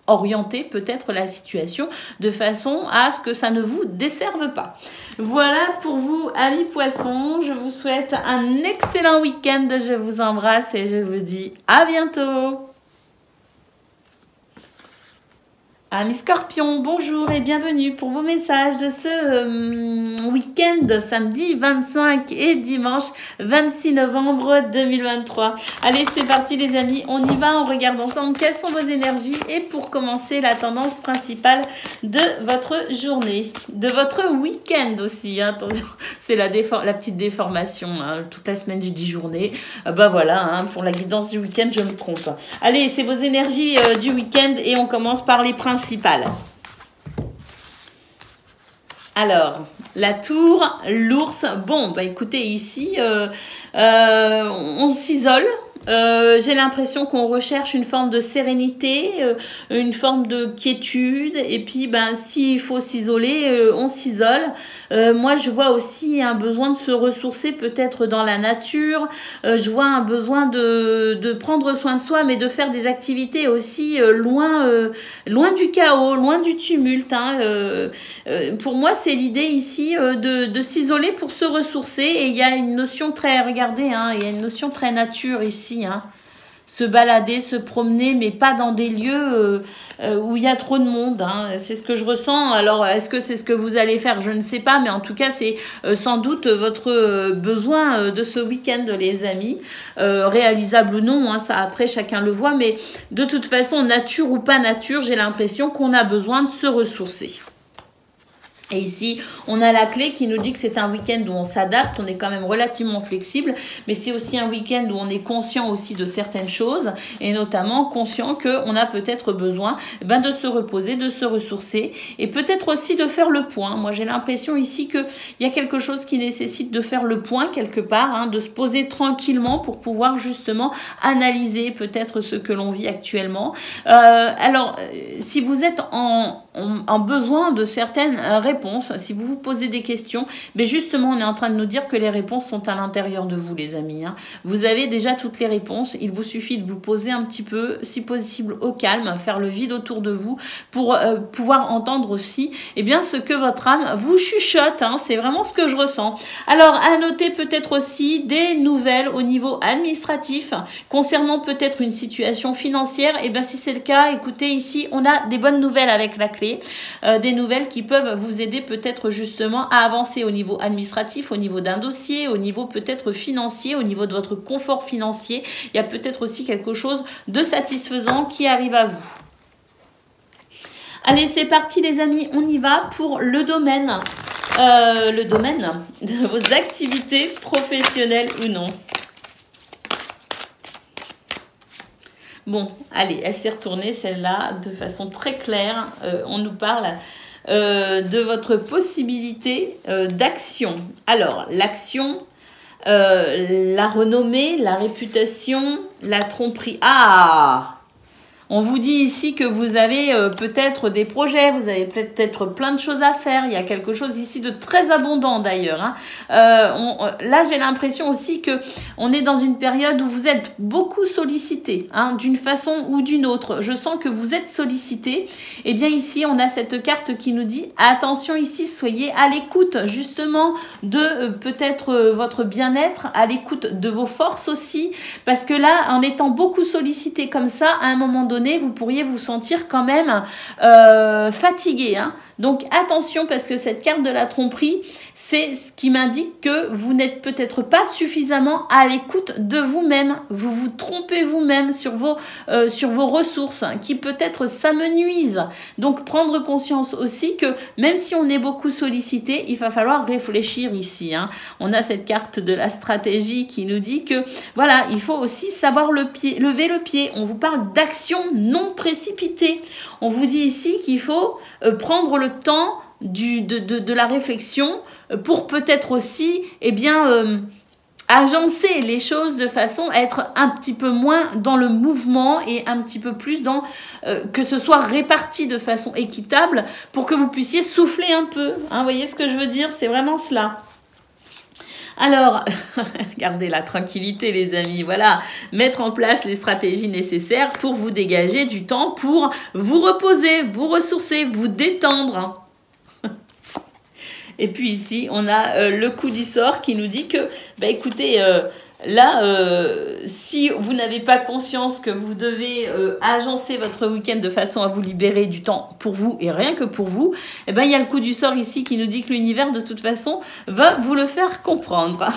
orienter peut-être la situation de façon à ce que ça ne vous desserve pas. Voilà pour vous, amis poissons. Je vous souhaite un excellent week-end. Je vous embrasse et je vous dis à bientôt. Amis Scorpions, bonjour et bienvenue pour vos messages de ce week-end, samedi 25 et dimanche 26 novembre 2023. Allez, c'est parti les amis, on y va, on regarde ensemble quelles sont vos énergies et pour commencer, la tendance principale de votre journée, de votre week-end aussi. Attention, c'est la petite déformation, toute la semaine j'ai dit journée. Voilà, pour la guidance du week-end, je me trompe. Allez, c'est vos énergies du week-end et on commence par les principales. Alors, la tour, l'ours. Bon, écoutez, ici, on s'isole. J'ai l'impression qu'on recherche une forme de sérénité, une forme de quiétude. Et puis, ben, s'il faut s'isoler, on s'isole. Moi, je vois aussi un besoin de se ressourcer peut-être dans la nature. Je vois un besoin de prendre soin de soi, mais de faire des activités aussi loin du chaos, loin du tumulte. Hein. Pour moi, c'est l'idée ici de s'isoler pour se ressourcer. Et il y a une notion très, regardez, hein, il y a une notion très nature ici. Hein. Se balader, se promener, mais pas dans des lieux où il y a trop de monde. Hein. C'est ce que je ressens. Alors, est-ce que c'est ce que vous allez faire? Je ne sais pas, mais en tout cas, c'est sans doute votre besoin de ce week-end, les amis. Réalisable ou non, hein, ça après, chacun le voit. Mais de toute façon, nature ou pas nature, j'ai l'impression qu'on a besoin de se ressourcer. Et ici, on a la clé qui nous dit que c'est un week-end où on s'adapte, on est quand même relativement flexible, mais c'est aussi un week-end où on est conscient aussi de certaines choses, et notamment conscient qu'on a peut-être besoin de se reposer, de se ressourcer, et peut-être aussi de faire le point. Moi, j'ai l'impression ici qu'il y a quelque chose qui nécessite de faire le point quelque part, hein, de se poser tranquillement pour pouvoir justement analyser peut-être ce que l'on vit actuellement. Alors, si vous êtes en besoin de certaines réponses, si vous vous posez des questions, mais justement, on est en train de nous dire que les réponses sont à l'intérieur de vous, les amis. Hein. Vous avez déjà toutes les réponses. Il vous suffit de vous poser un petit peu, si possible, au calme, faire le vide autour de vous pour pouvoir entendre aussi ce que votre âme vous chuchote. Hein. C'est vraiment ce que je ressens. Alors, à noter peut-être aussi des nouvelles au niveau administratif concernant peut-être une situation financière. Et bien, si c'est le cas, écoutez, ici, on a des bonnes nouvelles avec la clé. Des nouvelles qui peuvent vous aider peut-être justement à avancer au niveau administratif, au niveau d'un dossier, au niveau peut-être financier, au niveau de votre confort financier. Il y a peut-être aussi quelque chose de satisfaisant qui arrive à vous. Allez, c'est parti les amis, on y va pour le domaine de vos activités professionnelles ou non. Bon, allez, elle s'est retournée celle-là de façon très claire. On nous parle de votre possibilité d'action. Alors, l'action, la renommée, la réputation, la tromperie. Ah! On vous dit ici que vous avez peut-être des projets, vous avez peut-être plein de choses à faire. Il y a quelque chose ici de très abondant d'ailleurs. Hein. Là, j'ai l'impression aussi que on est dans une période où vous êtes beaucoup sollicité, hein, d'une façon ou d'une autre. Je sens que vous êtes sollicité. Et bien ici, on a cette carte qui nous dit attention ici, soyez à l'écoute justement de peut-être votre bien-être, à l'écoute de vos forces aussi, parce que là, en étant beaucoup sollicité comme ça, à un moment donné, vous pourriez vous sentir quand même fatigué. Hein. Donc attention parce que cette carte de la tromperie, c'est ce qui m'indique que vous n'êtes peut-être pas suffisamment à l'écoute de vous-même. Vous vous trompez vous-même sur vos ressources qui peut-être s'amenuisent. Donc prendre conscience aussi que même si on est beaucoup sollicité, il va falloir réfléchir ici. Hein. On a cette carte de la stratégie qui nous dit que voilà, il faut aussi savoir lever le pied. On vous parle d'action non précipitée. On vous dit ici qu'il faut prendre le temps de la réflexion pour peut-être aussi agencer les choses de façon à être un petit peu moins dans le mouvement et un petit peu plus dans que ce soit réparti de façon équitable pour que vous puissiez souffler un peu. Hein, vous voyez ce que je veux dire? C'est vraiment cela. Alors, gardez la tranquillité les amis, voilà, mettre en place les stratégies nécessaires pour vous dégager du temps pour vous reposer, vous ressourcer, vous détendre. Et puis ici, on a le coup du sort qui nous dit que, écoutez, là, si vous n'avez pas conscience que vous devez agencer votre week-end de façon à vous libérer du temps pour vous et rien que pour vous, il y a le coup du sort ici qui nous dit que l'univers, de toute façon, va vous le faire comprendre.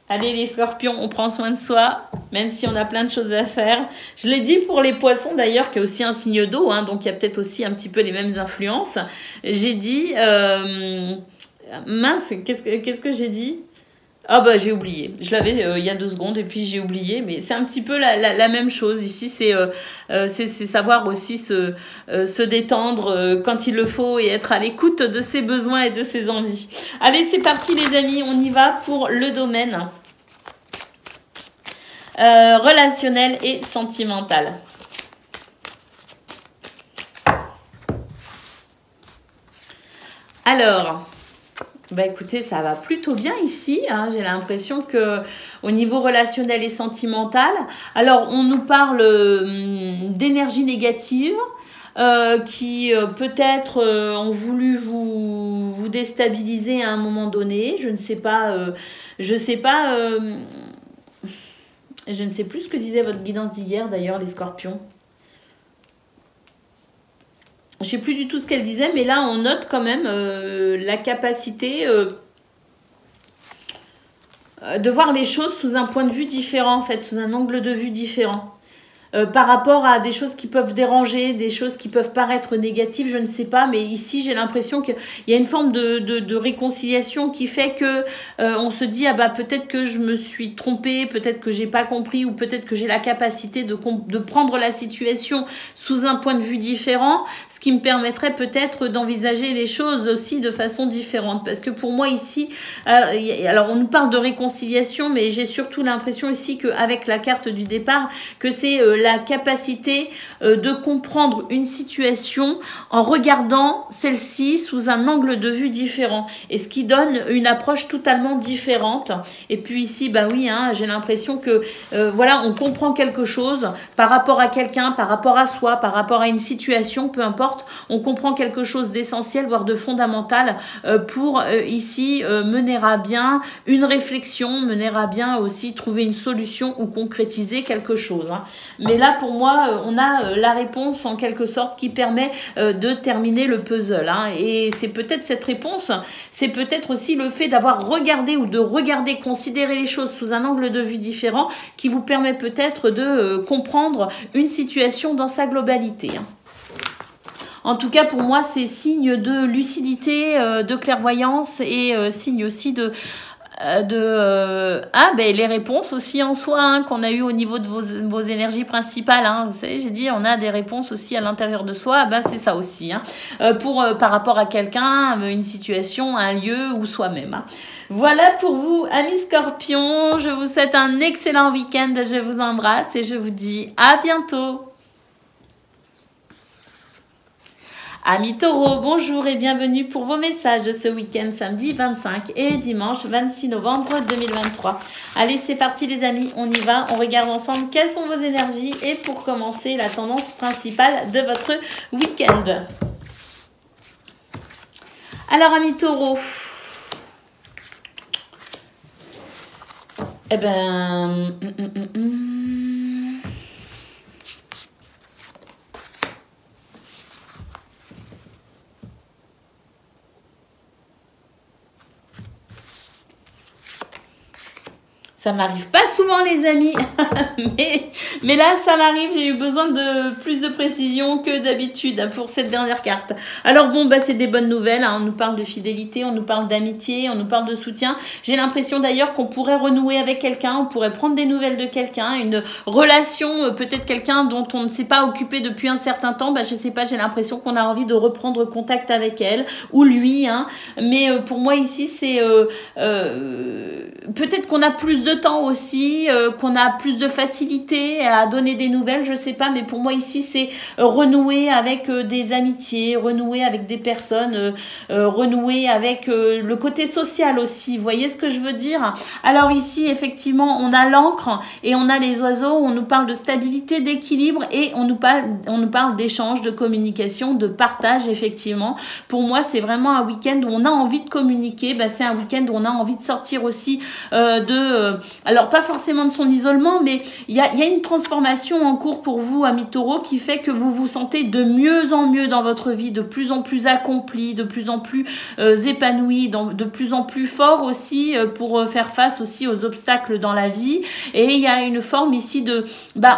Allez les scorpions, on prend soin de soi, même si on a plein de choses à faire. Je l'ai dit pour les poissons d'ailleurs, qui est aussi un signe d'eau, hein, donc il y a peut-être aussi un petit peu les mêmes influences. J'ai dit... mince, qu'est-ce que j'ai dit ? Ah j'ai oublié, je l'avais il y a 2 secondes et puis j'ai oublié, mais c'est un petit peu la même chose ici, c'est savoir aussi se détendre quand il le faut et être à l'écoute de ses besoins et de ses envies. Allez c'est parti les amis, on y va pour le domaine. relationnel et sentimental. Alors, bah écoutez, ça va plutôt bien ici, hein. J'ai l'impression que au niveau relationnel et sentimental, alors on nous parle d'énergie négative, qui peut-être ont voulu vous déstabiliser à un moment donné. Je ne sais pas, je ne sais plus ce que disait votre guidance d'hier d'ailleurs, les scorpions. Je ne sais plus du tout ce qu'elle disait, mais là on note quand même la capacité de voir les choses sous un point de vue différent, en fait, sous un angle de vue différent. Par rapport à des choses qui peuvent déranger, des choses qui peuvent paraître négatives, je ne sais pas, mais ici j'ai l'impression qu'il y a une forme de réconciliation qui fait que on se dit ah bah peut-être que je me suis trompée, peut-être que j'ai pas compris, ou peut-être que j'ai la capacité de prendre la situation sous un point de vue différent, ce qui me permettrait peut-être d'envisager les choses aussi de façon différente. Parce que pour moi ici, alors on nous parle de réconciliation, mais j'ai surtout l'impression ici qu'avec la carte du départ, que c'est la capacité de comprendre une situation en regardant celle-ci sous un angle de vue différent, et ce qui donne une approche totalement différente. Et puis ici, bah oui, hein, j'ai l'impression que voilà, on comprend quelque chose par rapport à quelqu'un, par rapport à soi, par rapport à une situation, peu importe, on comprend quelque chose d'essentiel, voire de fondamental pour ici mener à bien une réflexion, mener à bien aussi trouver une solution ou concrétiser quelque chose, hein. Mais là, pour moi, on a la réponse en quelque sorte qui permet de terminer le puzzle, hein. Et c'est peut-être cette réponse, c'est peut-être aussi le fait d'avoir regardé ou de regarder, considérer les choses sous un angle de vue différent qui vous permet peut-être de comprendre une situation dans sa globalité, hein. En tout cas, pour moi, c'est signe de lucidité, de clairvoyance et signe aussi de les réponses aussi en soi, hein, qu'on a eu au niveau de vos énergies principales, hein. Vous savez, j'ai dit on a des réponses aussi à l'intérieur de soi, c'est ça aussi, hein, par rapport à quelqu'un, une situation, un lieu ou soi-même, hein. Voilà pour vous, amis scorpions. Je vous souhaite un excellent week-end, je vous embrasse et je vous dis à bientôt. Amis taureaux, bonjour et bienvenue pour vos messages de ce week-end samedi 25 et dimanche 26 novembre 2023. Allez, c'est parti les amis, on y va, on regarde ensemble quelles sont vos énergies et pour commencer la tendance principale de votre week-end. Alors amis taureaux, eh ben... Ça m'arrive pas souvent les amis, mais là ça m'arrive, j'ai eu besoin de plus de précision que d'habitude pour cette dernière carte. Alors bon, c'est des bonnes nouvelles, hein. On nous parle de fidélité, on nous parle d'amitié, on nous parle de soutien. J'ai l'impression d'ailleurs qu'on pourrait renouer avec quelqu'un, on pourrait prendre des nouvelles de quelqu'un, une relation, peut-être quelqu'un dont on ne s'est pas occupé depuis un certain temps, je sais pas, j'ai l'impression qu'on a envie de reprendre contact avec elle ou lui, hein. Mais pour moi ici c'est peut-être qu'on a plus de temps aussi, qu'on a plus de facilité à donner des nouvelles, je sais pas, mais pour moi ici c'est renouer avec des amitiés, renouer avec des personnes, renouer avec le côté social aussi, vous voyez ce que je veux dire? Alors ici effectivement on a l'encre et on a les oiseaux, on nous parle de stabilité, d'équilibre et on nous parle d'échange, de communication, de partage effectivement. Pour moi c'est vraiment un week-end où on a envie de communiquer, c'est un week-end où on a envie de sortir aussi alors pas forcément de son isolement, mais il y a une transformation en cours pour vous, amis taureaux, qui fait que vous vous sentez de mieux en mieux dans votre vie, de plus en plus accompli, de plus en plus épanoui, de plus en plus fort aussi pour faire face aussi aux obstacles dans la vie. Et il y a une forme ici de,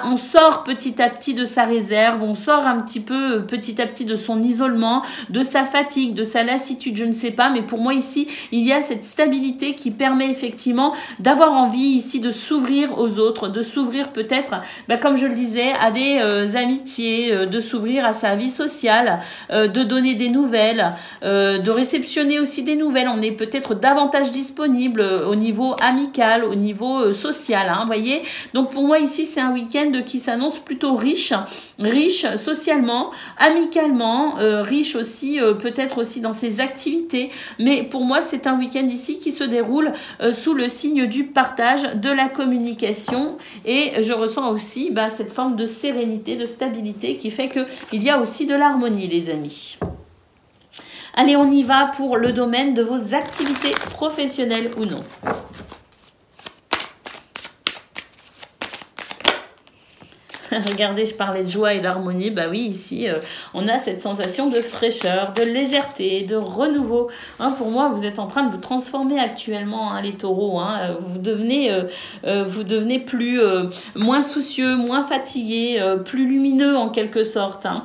on sort petit à petit de sa réserve, on sort un petit peu petit à petit de son isolement, de sa fatigue, de sa lassitude, je ne sais pas, mais pour moi ici, il y a cette stabilité qui permet effectivement effectivement d'avoir envie ici de s'ouvrir aux autres, de s'ouvrir peut-être, comme je le disais, à des amitiés, de s'ouvrir à sa vie sociale, de donner des nouvelles, de réceptionner aussi des nouvelles. On est peut-être davantage disponible au niveau amical, au niveau social, hein, voyez. Donc pour moi ici c'est un week-end qui s'annonce plutôt riche socialement, amicalement, riche aussi peut-être aussi dans ses activités. Mais pour moi c'est un week-end ici qui se déroule sous le signe du partage, de la communication, et je ressens aussi cette forme de sérénité, de stabilité qui fait qu'il y a aussi de l'harmonie, les amis. Allez, on y va pour le domaine de vos activités professionnelles ou non. Regardez, je parlais de joie et d'harmonie. Bah oui, ici, on a cette sensation de fraîcheur, de légèreté, de renouveau. Hein, pour moi, vous êtes en train de vous transformer actuellement, hein, les taureaux. Hein. Vous devenez plus, moins soucieux, moins fatigué, plus lumineux en quelque sorte. Hein.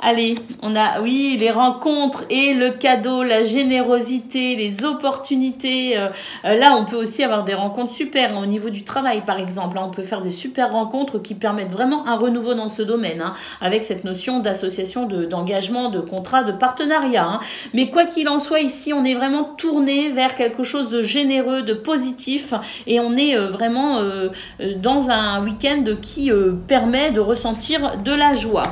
Allez, on a, oui, les rencontres et le cadeau, la générosité, les opportunités. Là, on peut aussi avoir des rencontres super, hein, au niveau du travail, par exemple. Là, on peut faire des super rencontres qui permettent vraiment un renouveau dans ce domaine, hein, avec cette notion d'association, d'engagement, de contrat, de partenariat. Hein. Mais quoi qu'il en soit, ici, on est vraiment tourné vers quelque chose de généreux, de positif, et on est vraiment dans un week-end qui permet de ressentir de la joie.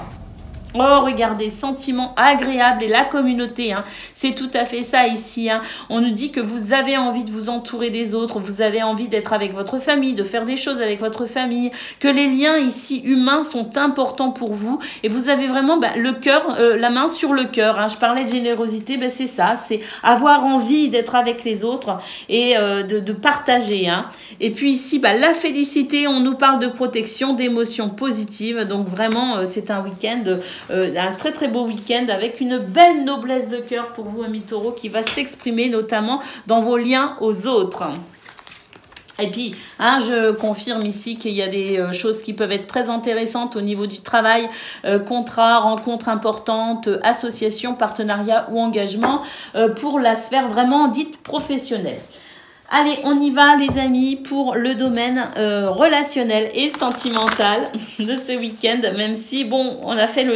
Oh, regardez, sentiment agréable et la communauté, hein, c'est tout à fait ça ici. Hein. On nous dit que vous avez envie de vous entourer des autres, vous avez envie d'être avec votre famille, de faire des choses avec votre famille, que les liens ici humains sont importants pour vous et vous avez vraiment le cœur, la main sur le cœur. Hein. Je parlais de générosité, c'est ça, c'est avoir envie d'être avec les autres et de partager. Hein. Et puis ici, la félicité, on nous parle de protection, d'émotions positives, donc vraiment c'est un week-end un très très beau week-end avec une belle noblesse de cœur pour vous, amis taureaux, qui va s'exprimer notamment dans vos liens aux autres. Et puis, hein, je confirme ici qu'il y a des choses qui peuvent être très intéressantes au niveau du travail, contrats, rencontres importantes, associations, partenariats ou engagements pour la sphère vraiment dite professionnelle. Allez, on y va les amis pour le domaine relationnel et sentimental de ce week-end, même si bon, on a fait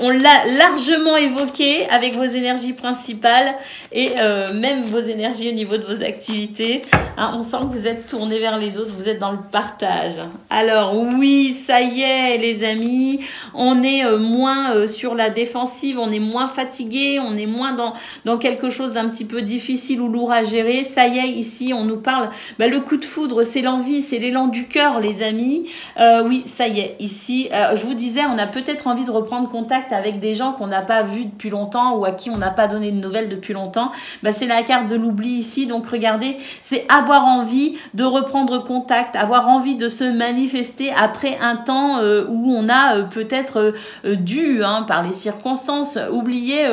on l'a largement évoqué avec vos énergies principales et même vos énergies au niveau de vos activités. Hein, on sent que vous êtes tournés vers les autres, vous êtes dans le partage. Alors oui, ça y est les amis, on est moins sur la défensive, on est moins fatigué, on est moins dans quelque chose d'un petit peu difficile ou lourd à gérer. Ça y est, ici on nous parle, le coup de foudre, c'est l'envie, c'est l'élan du cœur, les amis. Oui, ça y est, ici, je vous disais, on a peut-être envie de reprendre contact avec des gens qu'on n'a pas vus depuis longtemps ou à qui on n'a pas donné de nouvelles depuis longtemps. C'est la carte de l'oubli ici, donc regardez, c'est avoir envie de reprendre contact, avoir envie de se manifester après un temps où on a peut-être dû, hein, par les circonstances, oublier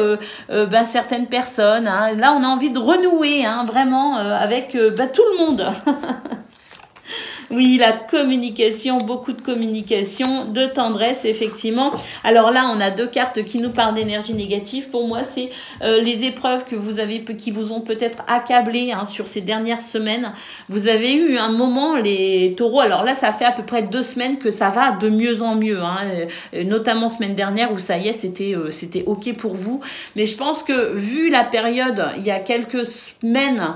certaines personnes. Hein. Là, on a envie de renouer, hein, vraiment, avec tout le monde. Oui, la communication, beaucoup de communication, de tendresse, effectivement. Alors là, on a deux cartes qui nous parlent d'énergie négative. Pour moi, c'est les épreuves que vous avez, qui vous ont peut-être accablé, hein, sur ces dernières semaines. Vous avez eu un moment, les taureaux, alors là, ça fait à peu près 2 semaines que ça va de mieux en mieux, hein, notamment semaine dernière où ça y est, c'était OK pour vous. Mais je pense que vu la période, il y a quelques semaines,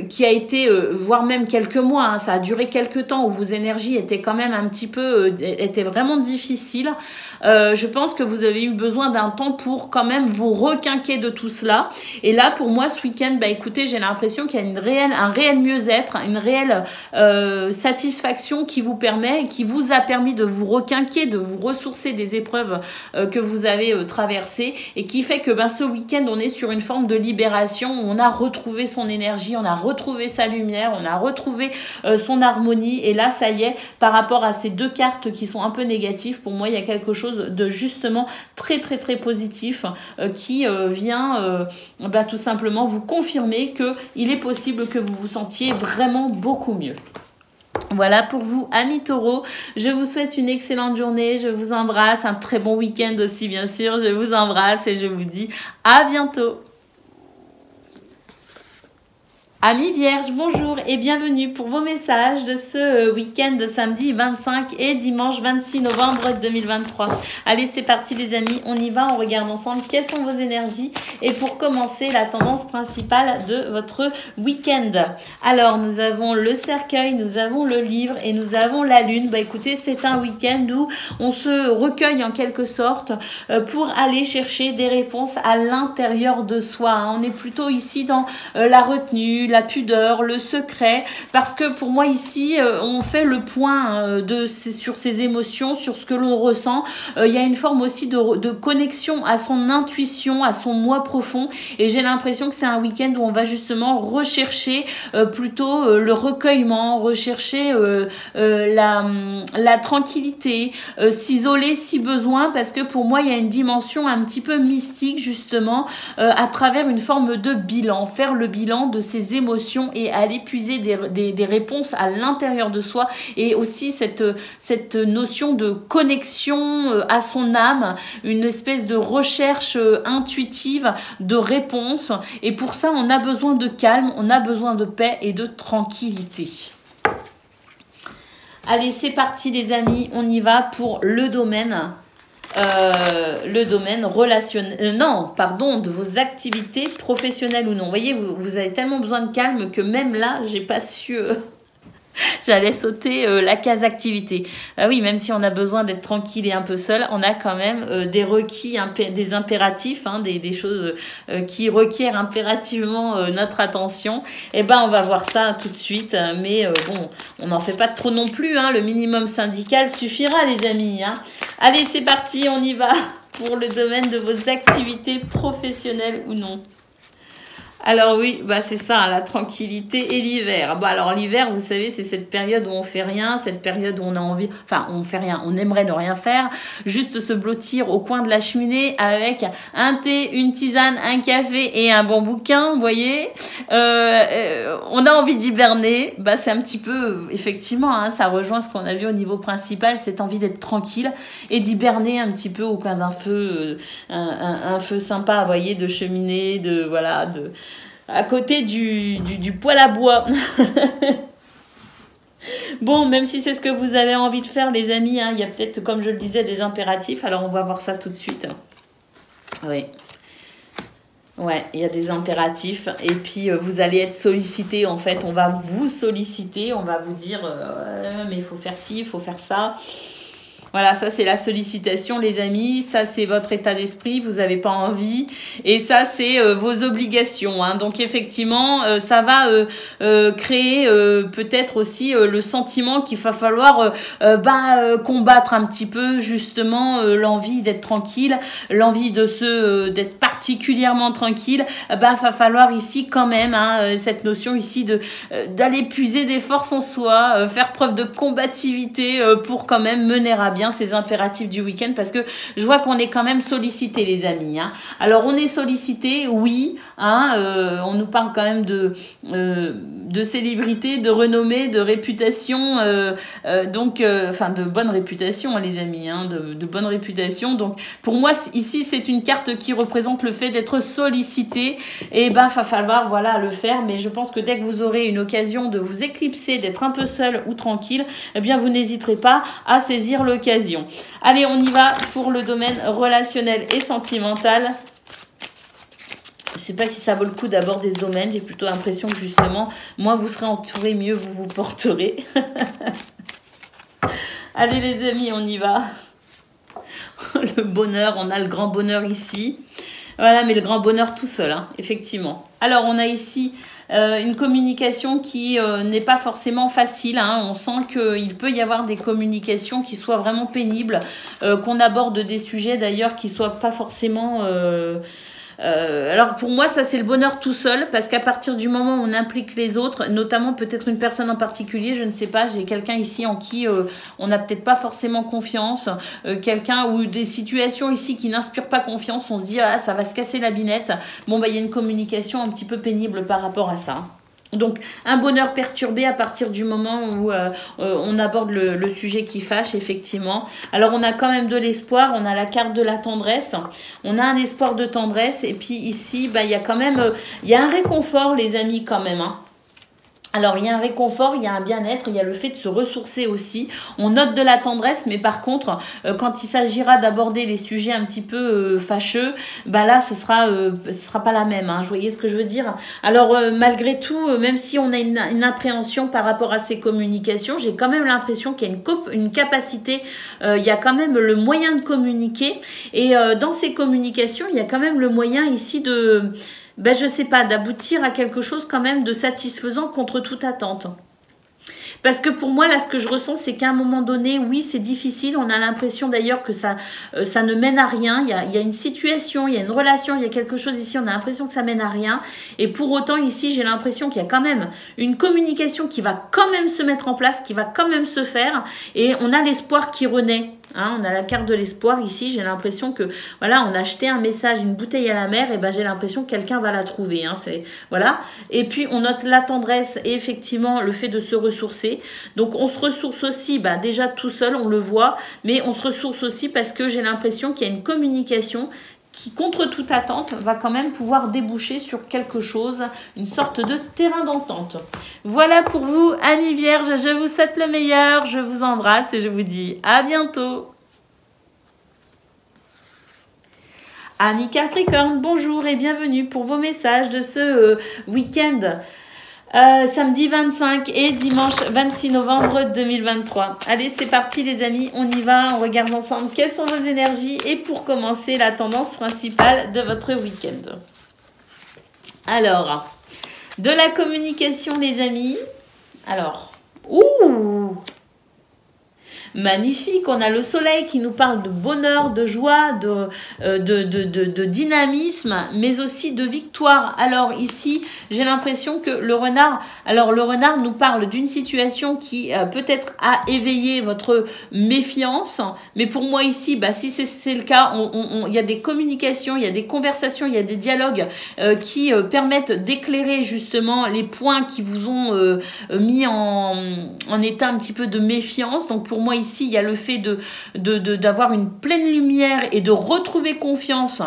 qui a été, voire même quelques mois, hein, ça a duré quelques temps où vos énergies étaient quand même un petit peu, étaient vraiment difficiles. Je pense que vous avez eu besoin d'un temps pour quand même vous requinquer de tout cela. Et là, pour moi, ce week-end, écoutez, j'ai l'impression qu'il y a un réel mieux-être, une réelle satisfaction qui vous permet, qui vous a permis de vous requinquer, de vous ressourcer des épreuves que vous avez traversées et qui fait que ce week-end, on est sur une forme de libération où on a retrouvé son énergie, on a retrouvé sa lumière, on a retrouvé son harmonie. Et là, ça y est, par rapport à ces deux cartes qui sont un peu négatives, pour moi, il y a quelque chose de justement très très très positif qui vient tout simplement vous confirmer qu'il est possible que vous vous sentiez vraiment beaucoup mieux. Voilà pour vous, amis taureaux. Je vous souhaite une excellente journée. Je vous embrasse. Un très bon week-end aussi, bien sûr. Je vous embrasse et je vous dis à bientôt. Amis Vierges, bonjour et bienvenue pour vos messages de ce week-end de samedi 25 et dimanche 26 novembre 2023. Allez, c'est parti les amis, on y va, on regarde ensemble quelles sont vos énergies et pour commencer, la tendance principale de votre week-end. Alors, nous avons le cercueil, nous avons le livre et nous avons la lune. Bah écoutez, c'est un week-end où on se recueille en quelque sorte pour aller chercher des réponses à l'intérieur de soi. On est plutôt ici dans la retenue, la pudeur, le secret, parce que pour moi ici, on fait le point sur ses émotions, sur ce que l'on ressent. Il y a une forme aussi de connexion à son intuition, à son moi profond, et j'ai l'impression que c'est un week-end où on va justement rechercher plutôt le recueillement, rechercher la tranquillité, s'isoler si besoin, parce que pour moi, il y a une dimension un petit peu mystique justement à travers une forme de bilan, faire le bilan de ses émotions et aller puiser des réponses à l'intérieur de soi, et aussi cette notion de connexion à son âme, une espèce de recherche intuitive de réponses, et pour ça on a besoin de calme, on a besoin de paix et de tranquillité. Allez, c'est parti les amis, on y va pour le domaine relationnel, de vos activités professionnelles ou non. Vous voyez, vous avez tellement besoin de calme que même là, j'ai pas su... J'allais sauter la case activité. Oui, même si on a besoin d'être tranquille et un peu seul, on a quand même des requis, des impératifs, des choses qui requièrent impérativement notre attention. Et ben, on va voir ça tout de suite. Mais bon, on n'en fait pas trop non plus. Le minimum syndical suffira, les amis. Allez, c'est parti, on y va pour le domaine de vos activités professionnelles ou non. Alors oui, bah c'est ça, la tranquillité et l'hiver. Bah alors l'hiver, vous savez, c'est cette période où on fait rien, cette période où on a envie, enfin on fait rien, on aimerait ne rien faire, juste se blottir au coin de la cheminée avec un thé, une tisane, un café et un bon bouquin, vous voyez. On a envie d'hiberner, bah c'est un petit peu, effectivement, ça rejoint ce qu'on a vu au niveau principal, cette envie d'être tranquille et d'hiberner un petit peu au coin d'un feu, un feu sympa, vous voyez, de cheminée, à côté du poêle à bois. Bon, même si c'est ce que vous avez envie de faire, les amis, il y a peut-être, comme je le disais, des impératifs. Alors, on va voir ça tout de suite. Oui. Ouais, il y a des impératifs. Et puis, vous allez être sollicité. En fait, on va vous solliciter. On va vous dire, mais il faut faire ci, il faut faire ça. Voilà, ça c'est la sollicitation les amis, ça c'est votre état d'esprit, vous n'avez pas envie, et ça c'est vos obligations. Donc effectivement, ça va créer peut-être aussi le sentiment qu'il va falloir combattre un petit peu justement l'envie d'être tranquille, l'envie d'être particulièrement tranquille. Va falloir ici quand même cette notion ici d'aller puiser des forces en soi, faire preuve de combativité pour quand même mener à bien ces impératifs du week-end, parce que je vois qu'on est quand même sollicité les amis. Alors on est sollicité, oui, on nous parle quand même de célébrité, de renommée, de réputation, de bonne réputation les amis, de bonne réputation. Donc pour moi ici c'est une carte qui représente le fait d'être sollicité, et va falloir le faire, mais je pense que dès que vous aurez une occasion de vous éclipser, d'être un peu seul ou tranquille, eh bien vous n'hésiterez pas à saisir l'occasion. Allez, on y va pour le domaine relationnel et sentimental. Je ne sais pas si ça vaut le coup d'aborder ce domaine. J'ai plutôt l'impression que justement, moins vous serez entouré, mieux vous vous porterez. Allez les amis, on y va. Le bonheur, on a le grand bonheur ici. Voilà, mais le grand bonheur tout seul, effectivement. Alors, on a ici une communication qui n'est pas forcément facile. On sent qu'il peut y avoir des communications qui soient vraiment pénibles, qu'on aborde des sujets d'ailleurs qui ne soient pas forcément... alors pour moi ça c'est le bonheur tout seul, parce qu'à partir du moment où on implique les autres, notamment peut-être une personne en particulier, je ne sais pas, j'ai quelqu'un ici en qui on n'a peut-être pas forcément confiance, quelqu'un ou des situations ici qui n'inspirent pas confiance, on se dit ça va se casser la binette. Bon il y a une communication un petit peu pénible par rapport à ça. Donc un bonheur perturbé à partir du moment où on aborde le sujet qui fâche, effectivement. Alors on a quand même de l'espoir, on a la carte de la tendresse, on a un espoir de tendresse, et puis ici il y a quand même il y a un réconfort les amis quand même. Alors, il y a un réconfort, il y a un bien-être, il y a le fait de se ressourcer aussi. On note de la tendresse, mais par contre, quand il s'agira d'aborder les sujets un petit peu fâcheux, bah là, ce sera pas la même. Hein, vous voyez ce que je veux dire? Alors, malgré tout, même si on a une appréhension par rapport à ces communications, j'ai quand même l'impression qu'il y a une capacité, il y a quand même le moyen de communiquer. Et dans ces communications, il y a quand même le moyen ici de... Ben, je sais pas, d'aboutir à quelque chose quand même de satisfaisant contre toute attente. Parce que pour moi, là, ce que je ressens, c'est qu'à un moment donné, oui, c'est difficile. On a l'impression d'ailleurs que ça ne mène à rien. Il y a une situation, il y a une relation, il y a quelque chose ici. On a l'impression que ça mène à rien. Et pour autant, ici, j'ai l'impression qu'il y a quand même une communication qui va quand même se mettre en place, qui va quand même se faire. Et on a l'espoir qui renaît. Hein, on a la carte de l'espoir ici. J'ai l'impression que voilà, on a jeté un message, une bouteille à la mer, et ben j'ai l'impression que quelqu'un va la trouver. Hein, voilà. Et puis on note la tendresse et effectivement le fait de se ressourcer. Donc on se ressource aussi, ben, déjà tout seul, on le voit, mais on se ressource aussi parce que j'ai l'impression qu'il y a une communication qui, contre toute attente, va quand même pouvoir déboucher sur quelque chose, une sorte de terrain d'entente. Voilà pour vous, amis vierges, je vous souhaite le meilleur, je vous embrasse et je vous dis à bientôt. Amis Capricorne, bonjour et bienvenue pour vos messages de ce week-end. Samedi 25 et dimanche 26 novembre 2023. Allez, c'est parti les amis, on y va, on regarde ensemble quelles sont vos énergies et pour commencer la tendance principale de votre week-end. Alors, de la communication les amis. Alors, magnifique, on a le soleil qui nous parle de bonheur, de joie, de dynamisme, mais aussi de victoire. Alors ici, j'ai l'impression que le renard nous parle d'une situation qui peut-être a éveillé votre méfiance, mais pour moi ici, bah, si c'est le cas, il y a des communications, il y a des conversations, il y a des dialogues qui permettent d'éclairer justement les points qui vous ont mis en état un petit peu de méfiance. Donc pour moi ici, il y a le fait d'avoir une pleine lumière et de retrouver confiance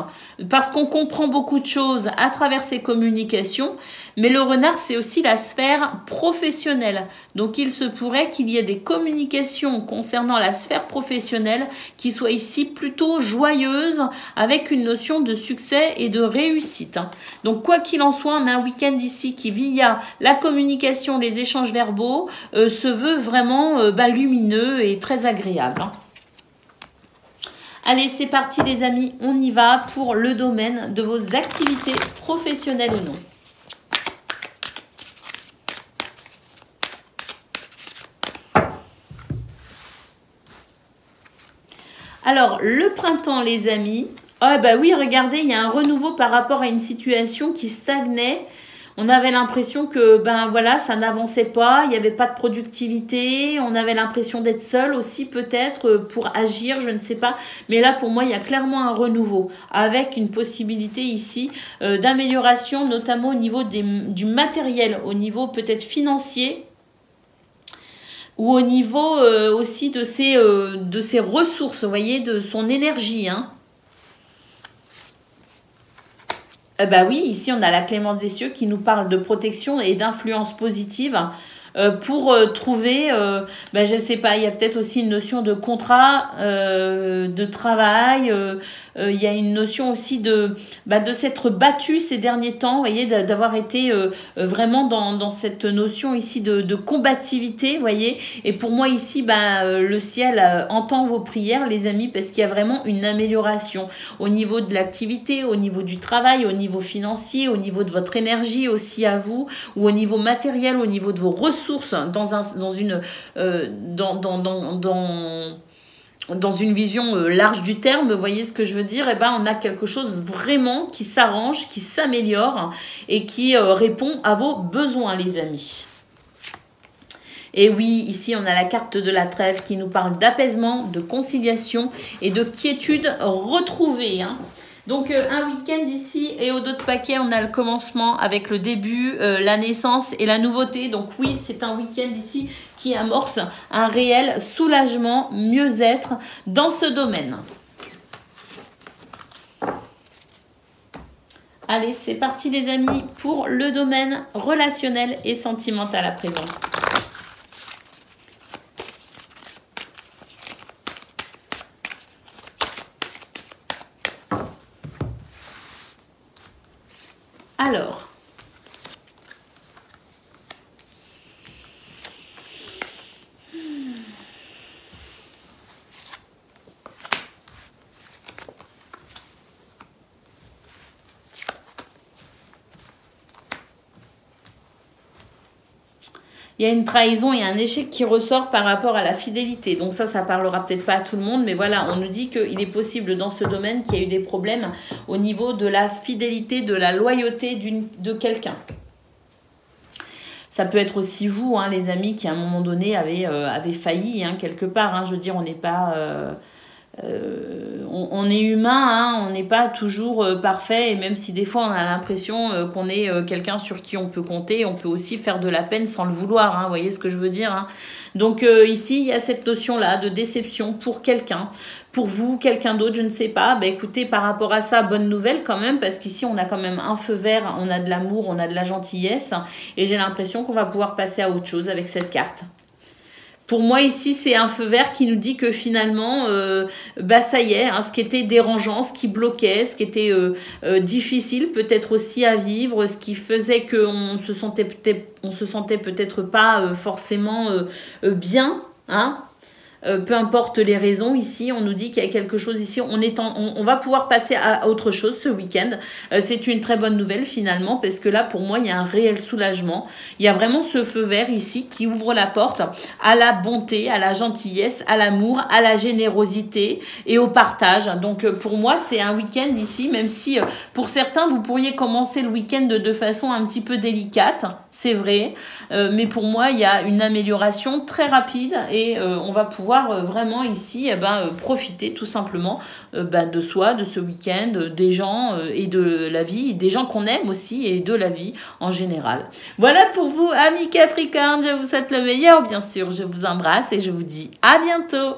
parce qu'on comprend beaucoup de choses à travers ces communications. Mais le renard, c'est aussi la sphère professionnelle. Donc, il se pourrait qu'il y ait des communications concernant la sphère professionnelle qui soient ici plutôt joyeuses avec une notion de succès et de réussite. Donc, quoi qu'il en soit, on a un week-end ici qui, via la communication, les échanges verbaux, se veut vraiment lumineux et très agréable. Allez, c'est parti les amis, on y va pour le domaine de vos activités professionnelles ou non. Alors, le printemps, les amis. Ah bah oui, regardez, il y a un renouveau par rapport à une situation qui stagnait. On avait l'impression que, ben voilà, ça n'avançait pas, il n'y avait pas de productivité. On avait l'impression d'être seul aussi peut-être pour agir, je ne sais pas. Mais là, pour moi, il y a clairement un renouveau avec une possibilité ici d'amélioration, notamment au niveau du matériel, au niveau peut-être financier. Ou au niveau aussi de ses ressources, vous voyez, de son énergie. Hein. Bah oui, ici on a la clémence des cieux qui nous parle de protection et d'influence positive pour trouver, je ne sais pas, il y a peut-être aussi une notion de contrat, de travail, il y a une notion aussi de s'être battu ces derniers temps, vous voyez, d'avoir été vraiment dans cette notion ici de combativité, vous voyez, et pour moi ici, le ciel entend vos prières, les amis, parce qu'il y a vraiment une amélioration au niveau de l'activité, au niveau du travail, au niveau financier, au niveau de votre énergie aussi à vous, ou au niveau matériel, au niveau de vos ressources, dans une vision large du terme, vous voyez ce que je veux dire, et on a quelque chose vraiment qui s'arrange, qui s'améliore et qui répond à vos besoins, les amis. Et oui, ici on a la carte de la trêve qui nous parle d'apaisement, de conciliation et de quiétude retrouvée. Hein. Donc un week-end ici et au dos de paquet, on a le commencement avec le début, la naissance et la nouveauté. Donc oui, c'est un week-end ici qui amorce un réel soulagement, mieux-être dans ce domaine. Allez, c'est parti les amis pour le domaine relationnel et sentimental à présent. Alors, il y a une trahison et un échec qui ressort par rapport à la fidélité. Donc ça parlera peut-être pas à tout le monde, mais voilà, on nous dit qu'il est possible dans ce domaine qu'il y a eu des problèmes au niveau de la fidélité, de la loyauté de quelqu'un. Ça peut être aussi vous, hein, les amis, qui à un moment donné avez failli, hein, quelque part. Hein, je veux dire, on n'est pas... on est humain, hein, on n'est pas toujours parfait, et même si des fois on a l'impression qu'on est quelqu'un sur qui on peut compter, on peut aussi faire de la peine sans le vouloir, hein, vous voyez ce que je veux dire, hein. Donc ici il y a cette notion-là de déception pour quelqu'un, pour vous, quelqu'un d'autre, je ne sais pas. Bah, écoutez, par rapport à ça, bonne nouvelle quand même, parce qu'ici on a quand même un feu vert, on a de l'amour, on a de la gentillesse, et j'ai l'impression qu'on va pouvoir passer à autre chose avec cette carte. Pour moi, ici, c'est un feu vert qui nous dit que finalement, ça y est, hein, ce qui était dérangeant, ce qui bloquait, ce qui était difficile peut-être aussi à vivre, ce qui faisait qu'on se sentait peut-être pas forcément bien, hein. Peu importe les raisons, ici, on nous dit qu'il y a quelque chose ici. On va pouvoir passer à autre chose ce week-end. C'est une très bonne nouvelle finalement, parce que là, pour moi, il y a un réel soulagement. Il y a vraiment ce feu vert ici qui ouvre la porte à la bonté, à la gentillesse, à l'amour, à la générosité et au partage. Donc, pour moi, c'est un week-end ici, même si pour certains, vous pourriez commencer le week-end de façon un petit peu délicate, c'est vrai. Mais pour moi, il y a une amélioration très rapide et on va pouvoir vraiment ici profiter tout simplement de soi, de ce week-end, des gens et de la vie, des gens qu'on aime aussi et de la vie en général. Voilà pour vous, amis Capricorne, je vous souhaite le meilleur, bien sûr, je vous embrasse et je vous dis à bientôt.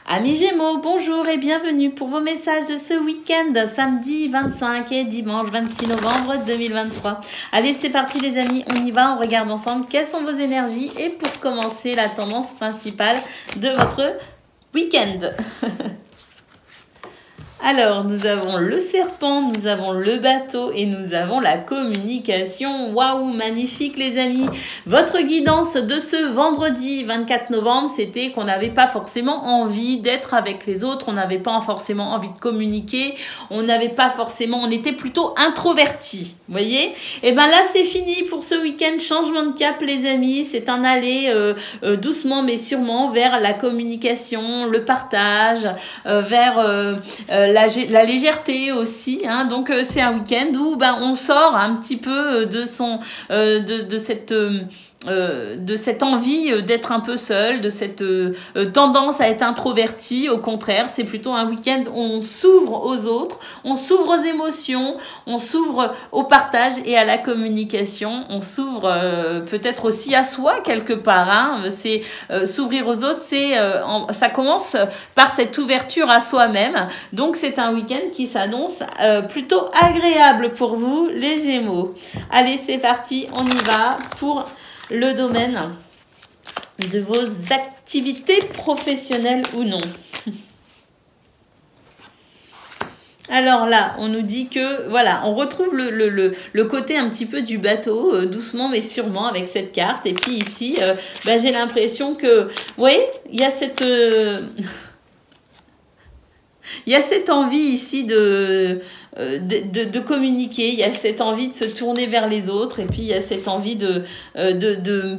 Amis Gémeaux, bonjour et bienvenue pour vos messages de ce week-end, samedi 25 et dimanche 26 novembre 2023. Allez, c'est parti les amis, on y va, on regarde ensemble quelles sont vos énergies et pour commencer la tendance principale de votre week-end. Alors, nous avons le serpent, nous avons le bateau et nous avons la communication. Waouh, magnifique les amis. Votre guidance de ce vendredi 24 novembre, c'était qu'on n'avait pas forcément envie d'être avec les autres, on n'avait pas forcément envie de communiquer, on était plutôt introvertis, vous voyez? Et bien là, c'est fini pour ce week-end, changement de cap les amis, c'est un aller doucement mais sûrement vers la communication, le partage, vers... la légèreté aussi, hein. Donc c'est un week-end où on sort un petit peu de cette envie d'être un peu seul, de cette tendance à être introverti. Au contraire, c'est plutôt un week-end où on s'ouvre aux autres, on s'ouvre aux émotions, on s'ouvre au partage et à la communication, on s'ouvre peut-être aussi à soi quelque part, hein. C'est s'ouvrir aux autres, ça commence par cette ouverture à soi-même. Donc c'est un week-end qui s'annonce plutôt agréable pour vous les Gémeaux. Allez, c'est parti, on y va pour le domaine de vos activités professionnelles ou non. Alors là, on nous dit que, voilà, on retrouve le côté un petit peu du bateau, doucement mais sûrement avec cette carte. Et puis ici, j'ai l'impression que, vous voyez, il y a cette envie ici de communiquer, il y a cette envie de se tourner vers les autres et puis il y a cette envie de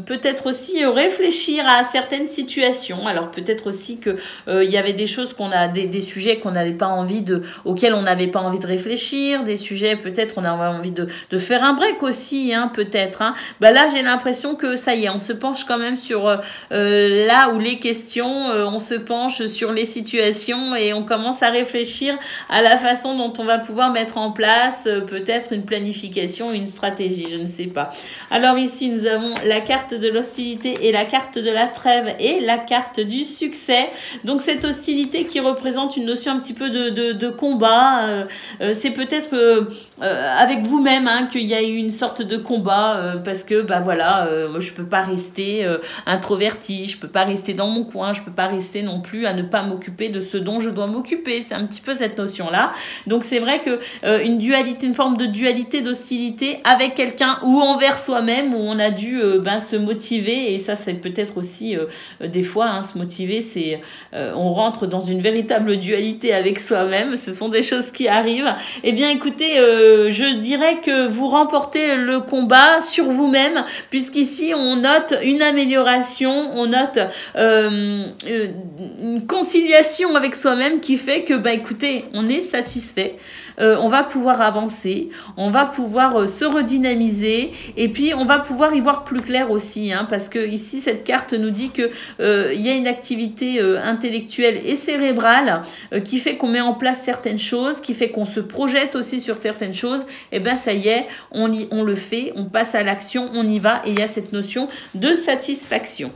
peut-être aussi réfléchir à certaines situations. Alors peut-être aussi que il y avait des choses des sujets qu'on n'avait pas envie auxquels on n'avait pas envie de réfléchir, des sujets peut-être on avait envie de faire un break aussi, hein, peut-être, hein. Là j'ai l'impression que ça y est, on se penche quand même sur là où les questions, on se penche sur les situations et on commence à réfléchir à la façon dont on va pouvoir pouvoir mettre en place peut-être une planification, une stratégie, je ne sais pas. Alors ici, nous avons la carte de l'hostilité et la carte de la trêve et la carte du succès. Donc cette hostilité qui représente une notion un petit peu de combat, c'est peut-être avec vous-même hein, qu'il y a eu une sorte de combat parce que bah voilà, je peux pas rester introvertie, je peux pas rester dans mon coin, je peux pas rester non plus à ne pas m'occuper de ce dont je dois m'occuper. C'est un petit peu cette notion-là. Donc c'est vrai que une dualité, une forme de dualité, d'hostilité avec quelqu'un ou envers soi-même où on a dû se motiver, et ça c'est peut-être aussi des fois hein, se motiver, c'est on rentre dans une véritable dualité avec soi-même. Ce sont des choses qui arrivent. Eh bien écoutez, je dirais que vous remportez le combat sur vous-même, puisqu'ici on note une amélioration, on note une conciliation avec soi-même qui fait que bah écoutez, on est satisfait, on va pouvoir avancer, on va pouvoir se redynamiser, et puis on va pouvoir y voir plus clair aussi hein, parce que ici cette carte nous dit que il y a une activité intellectuelle et cérébrale qui fait qu'on met en place certaines choses, qui fait qu'on se projette aussi sur certaines choses. Et ben ça y est, on le fait, on passe à l'action, on y va, et il y a cette notion de satisfaction.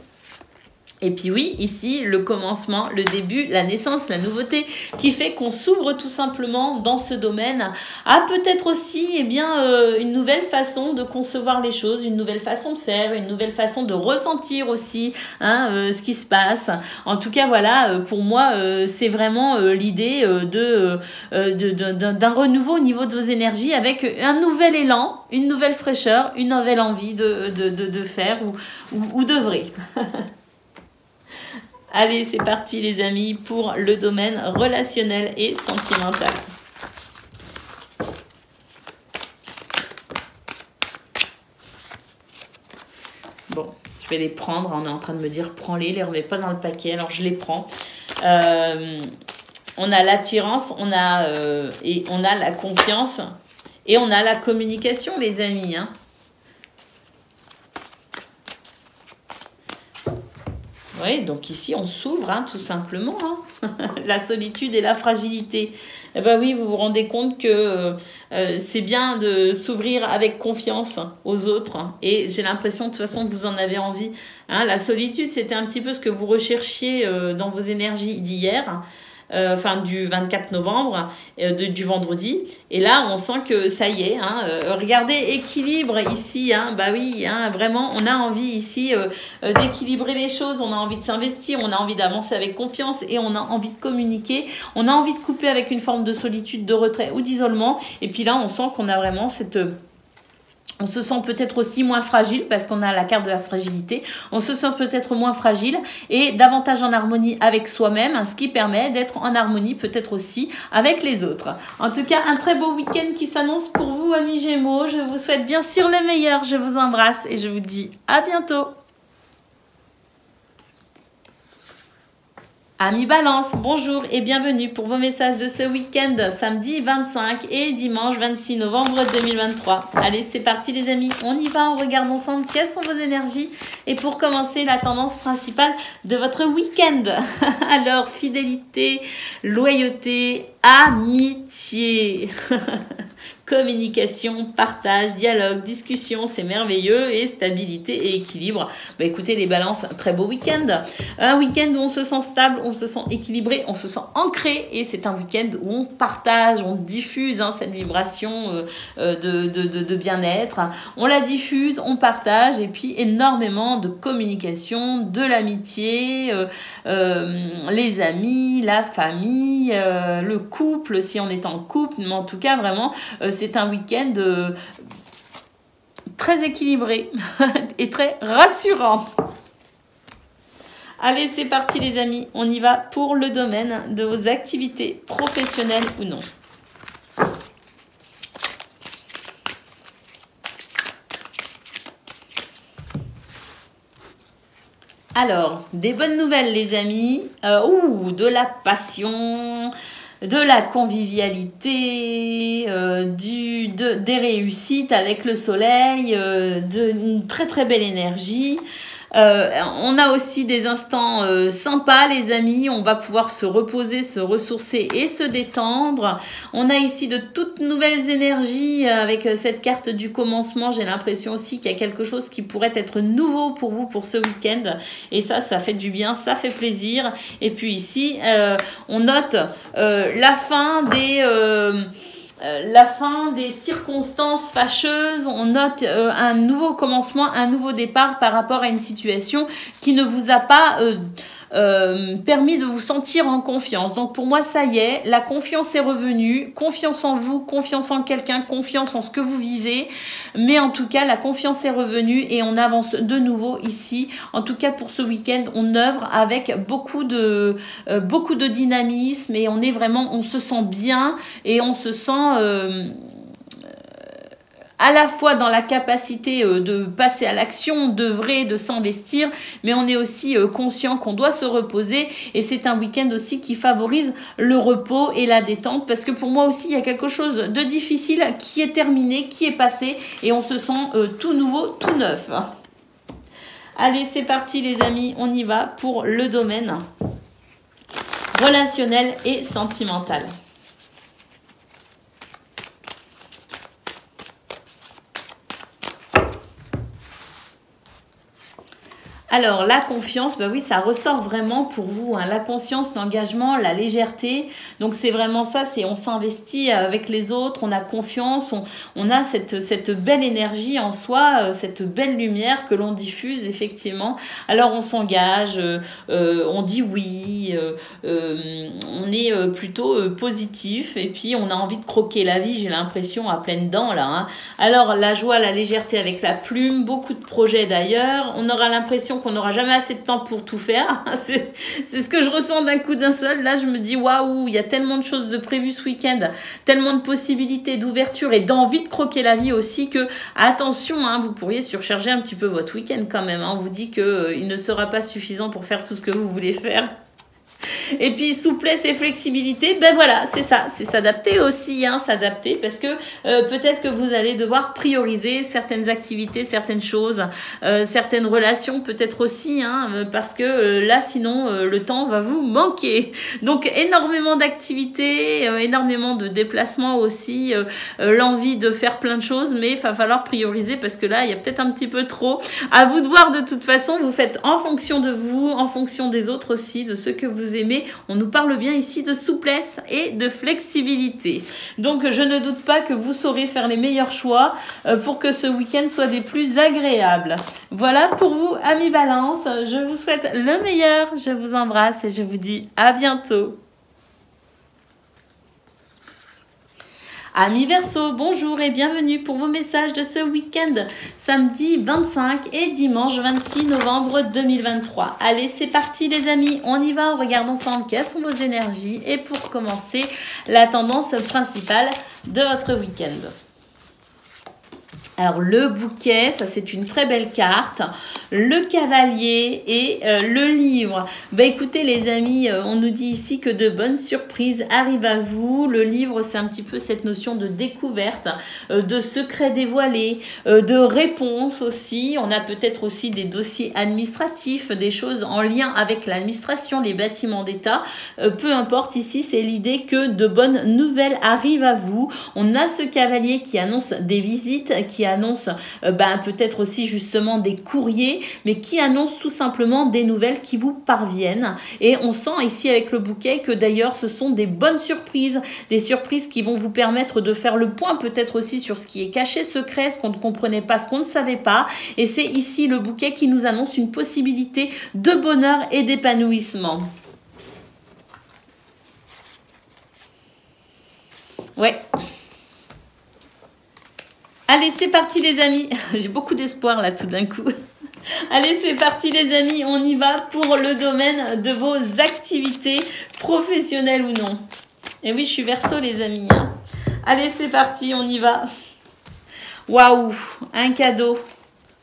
Et puis oui, ici, le commencement, le début, la naissance, la nouveauté, qui fait qu'on s'ouvre tout simplement dans ce domaine à peut-être aussi une nouvelle façon de concevoir les choses, une nouvelle façon de faire, une nouvelle façon de ressentir aussi ce qui se passe. En tout cas, voilà, pour moi, c'est vraiment l'idée d'un renouveau au niveau de vos énergies avec un nouvel élan, une nouvelle fraîcheur, une nouvelle envie de faire ou d'œuvrer. Allez, c'est parti les amis pour le domaine relationnel et sentimental. Bon, je vais les prendre. On est en train de me dire prends-les, remets pas dans le paquet. Alors je les prends. On a l'attirance, on a la confiance et on a la communication les amis. Hein. Oui, donc ici, on s'ouvre, hein, tout simplement. Hein. La solitude et la fragilité. Eh ben oui, vous vous rendez compte que c'est bien de s'ouvrir avec confiance aux autres. Hein. Et j'ai l'impression, de toute façon, que vous en avez envie. Hein. La solitude, c'était un petit peu ce que vous recherchiez dans vos énergies d'hier. Du 24 novembre, du vendredi. Et là, on sent que ça y est. Hein, regardez, équilibre ici. Hein, bah oui, hein, vraiment, on a envie ici d'équilibrer les choses. On a envie de s'investir. On a envie d'avancer avec confiance. Et on a envie de communiquer. On a envie de couper avec une forme de solitude, de retrait ou d'isolement. Et puis là, on sent qu'on a vraiment cette... On se sent peut-être aussi moins fragile parce qu'on a la carte de la fragilité. On se sent peut-être moins fragile et davantage en harmonie avec soi-même, ce qui permet d'être en harmonie peut-être aussi avec les autres. En tout cas, un très beau week-end qui s'annonce pour vous, amis Gémeaux. Je vous souhaite bien sûr le meilleur. Je vous embrasse et je vous dis à bientôt. Amis Balance, bonjour et bienvenue pour vos messages de ce week-end, samedi 25 et dimanche 26 novembre 2023. Allez, c'est parti les amis, on y va, on regarde ensemble quelles sont vos énergies. Et pour commencer, la tendance principale de votre week-end. Alors, fidélité, loyauté, amitié. Communication, partage, dialogue, discussion, c'est merveilleux, et stabilité et équilibre. Bah écoutez les balances, un très beau week-end. Un week-end où on se sent stable, on se sent équilibré, on se sent ancré, et c'est un week-end où on partage, on diffuse cette vibration de bien-être. On la diffuse, on partage, et puis énormément de communication, de l'amitié, les amis, la famille, le couple, si on est en couple, mais en tout cas vraiment... c'est un week-end très équilibré et très rassurant. Allez, c'est parti les amis. On y va pour le domaine de vos activités professionnelles ou non. Alors, des bonnes nouvelles les amis. De la passion... de la convivialité, des réussites avec le soleil, d'une très très belle énergie. On a aussi des instants sympas, les amis. On va pouvoir se reposer, se ressourcer et se détendre. On a ici de toutes nouvelles énergies avec cette carte du commencement. J'ai l'impression aussi qu'il y a quelque chose qui pourrait être nouveau pour vous pour ce week-end. Et ça fait du bien, ça fait plaisir. Et puis ici, on note la fin des circonstances fâcheuses, on note un nouveau commencement, un nouveau départ par rapport à une situation qui ne vous a pas permis de vous sentir en confiance. Donc pour moi, ça y est, la confiance est revenue, confiance en vous, confiance en quelqu'un, confiance en ce que vous vivez, mais en tout cas, la confiance est revenue et on avance de nouveau ici. En tout cas, pour ce week-end, on œuvre avec beaucoup de dynamisme et on se sent bien et on se sent à la fois dans la capacité de passer à l'action, d'œuvrer, de s'investir, mais on est aussi conscient qu'on doit se reposer et c'est un week-end aussi qui favorise le repos et la détente parce que pour moi aussi, il y a quelque chose de difficile qui est terminé, qui est passé et on se sent tout nouveau, tout neuf. Allez, c'est parti les amis, on y va pour le domaine relationnel et sentimental. Alors, la confiance, bah oui, ça ressort vraiment pour vous. Hein, la conscience, l'engagement, la légèreté. Donc, c'est vraiment ça, on s'investit avec les autres, on a confiance, on a cette belle énergie en soi, cette belle lumière que l'on diffuse, effectivement. Alors, on s'engage, on dit oui, on est plutôt positif et puis on a envie de croquer la vie, j'ai l'impression, à pleines dents, là. Hein. Alors, la joie, la légèreté avec la plume, beaucoup de projets d'ailleurs. On aura l'impression qu'on n'aura jamais assez de temps pour tout faire. C'est ce que je ressens d'un coup d'un seul. Là, je me dis, waouh, il y a tellement de choses de prévues ce week-end, tellement de possibilités d'ouverture et d'envie de croquer la vie aussi que, attention, hein, vous pourriez surcharger un petit peu votre week-end quand même. Hein. On vous dit qu'il ne sera pas suffisant pour faire tout ce que vous voulez faire. Et puis souplesse et flexibilité, ben voilà, c'est ça, c'est s'adapter aussi, hein, s'adapter parce que peut-être que vous allez devoir prioriser certaines activités, certaines choses, certaines relations peut-être aussi, hein, parce que là sinon le temps va vous manquer. Donc énormément d'activités, énormément de déplacements aussi, l'envie de faire plein de choses, mais il va falloir prioriser parce que là il y a peut-être un petit peu trop. À vous de voir de toute façon, vous faites en fonction de vous, en fonction des autres aussi, de ceux que vous aimez. On nous parle bien ici de souplesse et de flexibilité. Donc, je ne doute pas que vous saurez faire les meilleurs choix pour que ce week-end soit des plus agréables. Voilà pour vous, amis Balance. Je vous souhaite le meilleur. Je vous embrasse et je vous dis à bientôt. Amis Verseau, bonjour et bienvenue pour vos messages de ce week-end, samedi 25 et dimanche 26 novembre 2023. Allez, c'est parti les amis, on y va, on regarde ensemble quelles sont vos énergies et pour commencer, la tendance principale de votre week-end. Alors, le bouquet, ça c'est une très belle carte. Le cavalier et le livre. Ben, écoutez les amis, on nous dit ici que de bonnes surprises arrivent à vous. Le livre, c'est un petit peu cette notion de découverte, de secrets dévoilés, de réponses aussi. On a peut-être aussi des dossiers administratifs, des choses en lien avec l'administration, les bâtiments d'État. Peu importe, ici, c'est l'idée que de bonnes nouvelles arrivent à vous. On a ce cavalier qui annonce des visites, qui annonce peut-être aussi justement des courriers, mais qui annonce tout simplement des nouvelles qui vous parviennent. Et on sent ici avec le bouquet que d'ailleurs ce sont des bonnes surprises, des surprises qui vont vous permettre de faire le point peut-être aussi sur ce qui est caché, secret, ce qu'on ne comprenait pas, ce qu'on ne savait pas. Et c'est ici le bouquet qui nous annonce une possibilité de bonheur et d'épanouissement. Ouais. Allez, c'est parti les amis. J'ai beaucoup d'espoir là tout d'un coup. Allez, c'est parti les amis. On y va pour le domaine de vos activités professionnelles ou non. Et oui, je suis Verseau les amis. Hein. Allez, c'est parti, on y va. Waouh, un cadeau.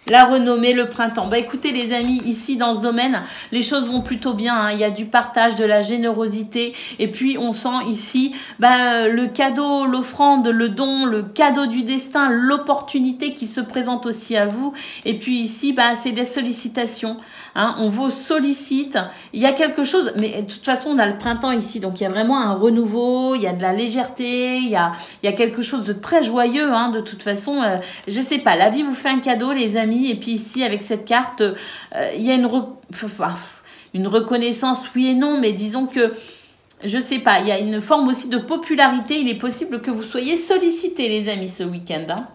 La renommée, le printemps. Bah écoutez les amis, ici dans ce domaine, les choses vont plutôt bien. Hein. Il y a du partage, de la générosité. Et puis on sent ici le cadeau, l'offrande, le don, le cadeau du destin, l'opportunité qui se présente aussi à vous. Et puis ici, c'est des sollicitations. Hein. On vous sollicite. Il y a quelque chose, mais de toute façon on a le printemps ici. Donc il y a vraiment un renouveau, il y a de la légèreté, il y a quelque chose de très joyeux. Hein. De toute façon, je sais pas, la vie vous fait un cadeau les amis. Et puis ici, avec cette carte, il y a une reconnaissance, oui et non, mais disons que, je sais pas, il y a une forme aussi de popularité. Il est possible que vous soyez sollicités, les amis, ce week-end. Hein.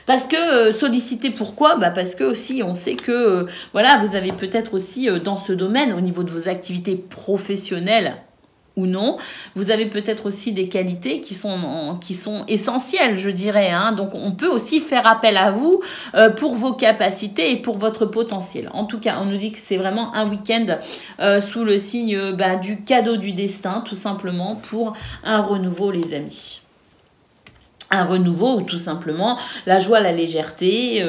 Parce que sollicité, pourquoi? Parce que aussi, on sait que, voilà, vous avez peut-être aussi dans ce domaine, au niveau de vos activités professionnelles, ou non, vous avez peut-être aussi des qualités qui sont essentielles, je dirais. Hein. Donc, on peut aussi faire appel à vous pour vos capacités et pour votre potentiel. En tout cas, on nous dit que c'est vraiment un week-end sous le signe du cadeau du destin, tout simplement, pour un renouveau, les amis. Un renouveau ou tout simplement la joie, la légèreté,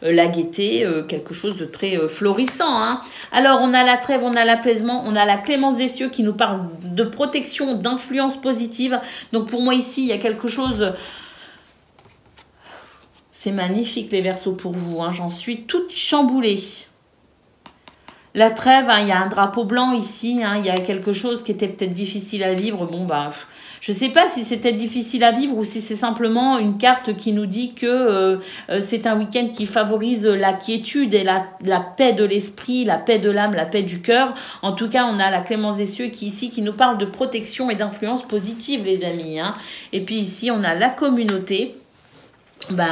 la gaieté, quelque chose de très florissant. Hein. Alors, on a la trêve, on a l'apaisement, on a la clémence des cieux qui nous parle de protection, d'influence positive. Donc, pour moi, ici, il y a quelque chose... C'est magnifique, les Verseaux, pour vous. Hein. J'en suis toute chamboulée. La trêve, hein, il y a un drapeau blanc ici. Hein, il y a quelque chose qui était peut-être difficile à vivre. Bon, je ne sais pas si c'était difficile à vivre ou si c'est simplement une carte qui nous dit que c'est un week-end qui favorise la quiétude et la paix de l'esprit, la paix de l'âme, la paix du cœur. En tout cas, on a la clémence des cieux qui nous parle de protection et d'influence positive, les amis. Hein. Et puis ici, on a la communauté.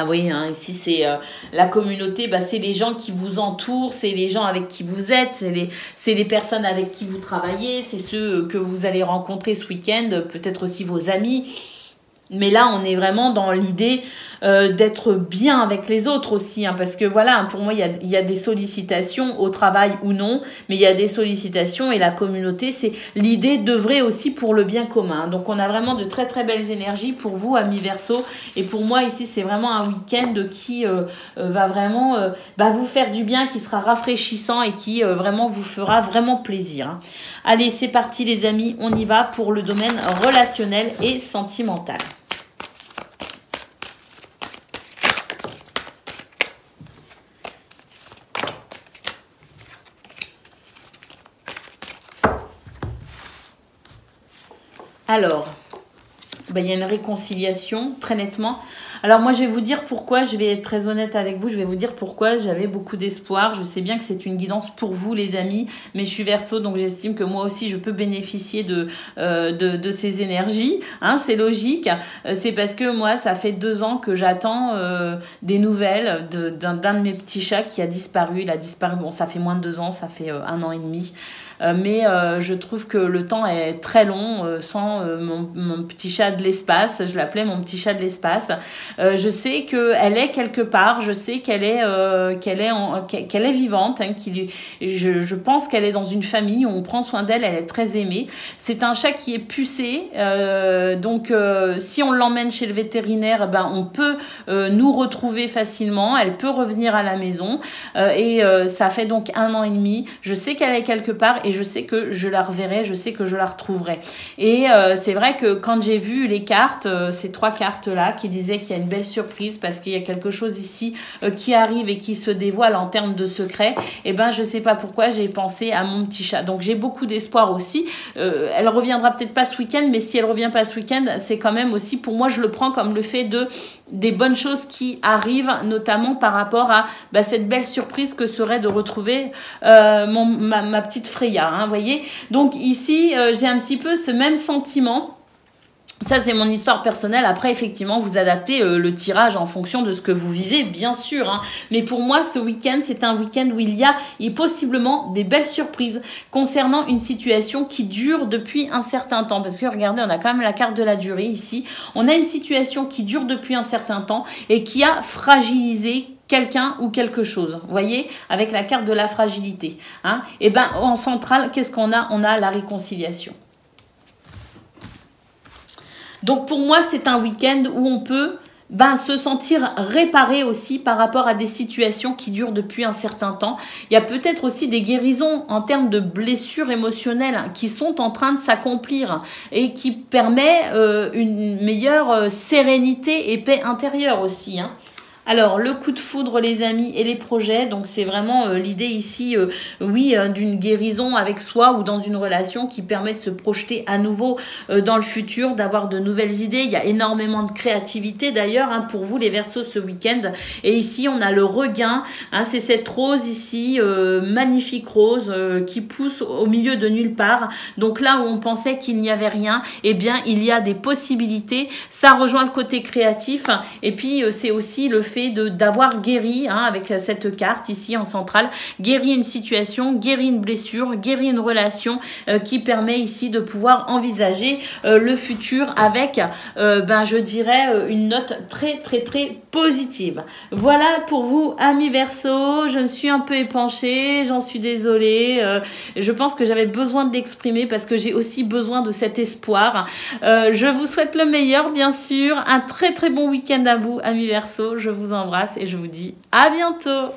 Oui, hein, ici c'est la communauté, c'est les gens qui vous entourent, c'est les gens avec qui vous êtes, c'est les personnes avec qui vous travaillez, c'est ceux que vous allez rencontrer ce week-end, peut-être aussi vos amis. Mais là, on est vraiment dans l'idée d'être bien avec les autres aussi. Hein, parce que voilà, pour moi, il y a des sollicitations au travail ou non. Mais il y a des sollicitations et la communauté, c'est l'idée d'œuvrer aussi pour le bien commun. Donc, on a vraiment de très, très belles énergies pour vous, amis Verseau. Et pour moi, ici, c'est vraiment un week-end qui va vraiment vous faire du bien, qui sera rafraîchissant et qui vraiment vous fera vraiment plaisir. Hein. Allez, c'est parti les amis. On y va pour le domaine relationnel et sentimental. Alors, il y a une réconciliation, très nettement. Alors moi, je vais vous dire pourquoi, je vais être très honnête avec vous, je vais vous dire pourquoi j'avais beaucoup d'espoir. Je sais bien que c'est une guidance pour vous, les amis, mais je suis Verseau, donc j'estime que moi aussi, je peux bénéficier de ces énergies. Hein, c'est logique. C'est parce que moi, ça fait 2 ans que j'attends des nouvelles d'un de mes petits chats qui a disparu. Il a disparu, bon, ça fait moins de 2 ans, ça fait 1 an et demi. Mais je trouve que le temps est très long sans mon petit chat de l'espace. Je l'appelais mon petit chat de l'espace. Je sais qu'elle est quelque part. Je sais qu'elle est vivante. Hein, je pense qu'elle est dans une famille où on prend soin d'elle. Elle est très aimée. C'est un chat qui est pucé. Donc, si on l'emmène chez le vétérinaire, on peut nous retrouver facilement. Elle peut revenir à la maison. Et ça fait donc 1 an et demi. Je sais qu'elle est quelque part et je sais que je la reverrai, je sais que je la retrouverai. Et c'est vrai que quand j'ai vu les cartes, ces 3 cartes-là, qui disaient qu'il y a une belle surprise parce qu'il y a quelque chose ici qui arrive et qui se dévoile en termes de secret, et je sais pas pourquoi j'ai pensé à mon petit chat. Donc j'ai beaucoup d'espoir aussi. Elle reviendra peut-être pas ce week-end, mais si elle revient pas ce week-end, c'est quand même aussi, pour moi, je le prends comme le fait des bonnes choses qui arrivent, notamment par rapport à cette belle surprise que serait de retrouver ma petite Freya, hein, voyez. Donc ici, j'ai un petit peu ce même sentiment. Ça, c'est mon histoire personnelle. Après, effectivement, vous adaptez le tirage en fonction de ce que vous vivez, bien sûr. Hein. Mais pour moi, ce week-end, c'est un week-end où il y a possiblement des belles surprises concernant une situation qui dure depuis un certain temps. Parce que regardez, on a quand même la carte de la durée ici. On a une situation qui dure depuis un certain temps et qui a fragilisé quelqu'un ou quelque chose, vous voyez, avec la carte de la fragilité. Hein. Et en centrale, qu'est-ce qu'on a? On a la réconciliation. Donc pour moi, c'est un week-end où on peut se sentir réparé aussi par rapport à des situations qui durent depuis un certain temps. Il y a peut-être aussi des guérisons en termes de blessures émotionnelles qui sont en train de s'accomplir et qui permet une meilleure sérénité et paix intérieure aussi, hein. Alors, le coup de foudre, les amis, et les projets. Donc, c'est vraiment l'idée ici, d'une guérison avec soi ou dans une relation qui permet de se projeter à nouveau dans le futur, d'avoir de nouvelles idées. Il y a énormément de créativité d'ailleurs, hein, pour vous, les Verseaux, ce week-end. Et ici, on a le regain. Hein, c'est cette rose ici, magnifique rose, qui pousse au milieu de nulle part. Donc là où on pensait qu'il n'y avait rien, eh bien, il y a des possibilités. Ça rejoint le côté créatif. Et puis, c'est aussi le fait d'avoir guéri, hein, avec cette carte ici en centrale, guéri une situation, guéri une blessure, guéri une relation qui permet ici de pouvoir envisager le futur avec, je dirais, une note très très très positive. Voilà pour vous, amis Verseau. Je me suis un peu épanchée, j'en suis désolée. Je pense que j'avais besoin de l'exprimer parce que j'ai aussi besoin de cet espoir. Je vous souhaite le meilleur, bien sûr. Un très très bon week-end à vous, amis Verseau. Je vous embrasse et je vous dis à bientôt.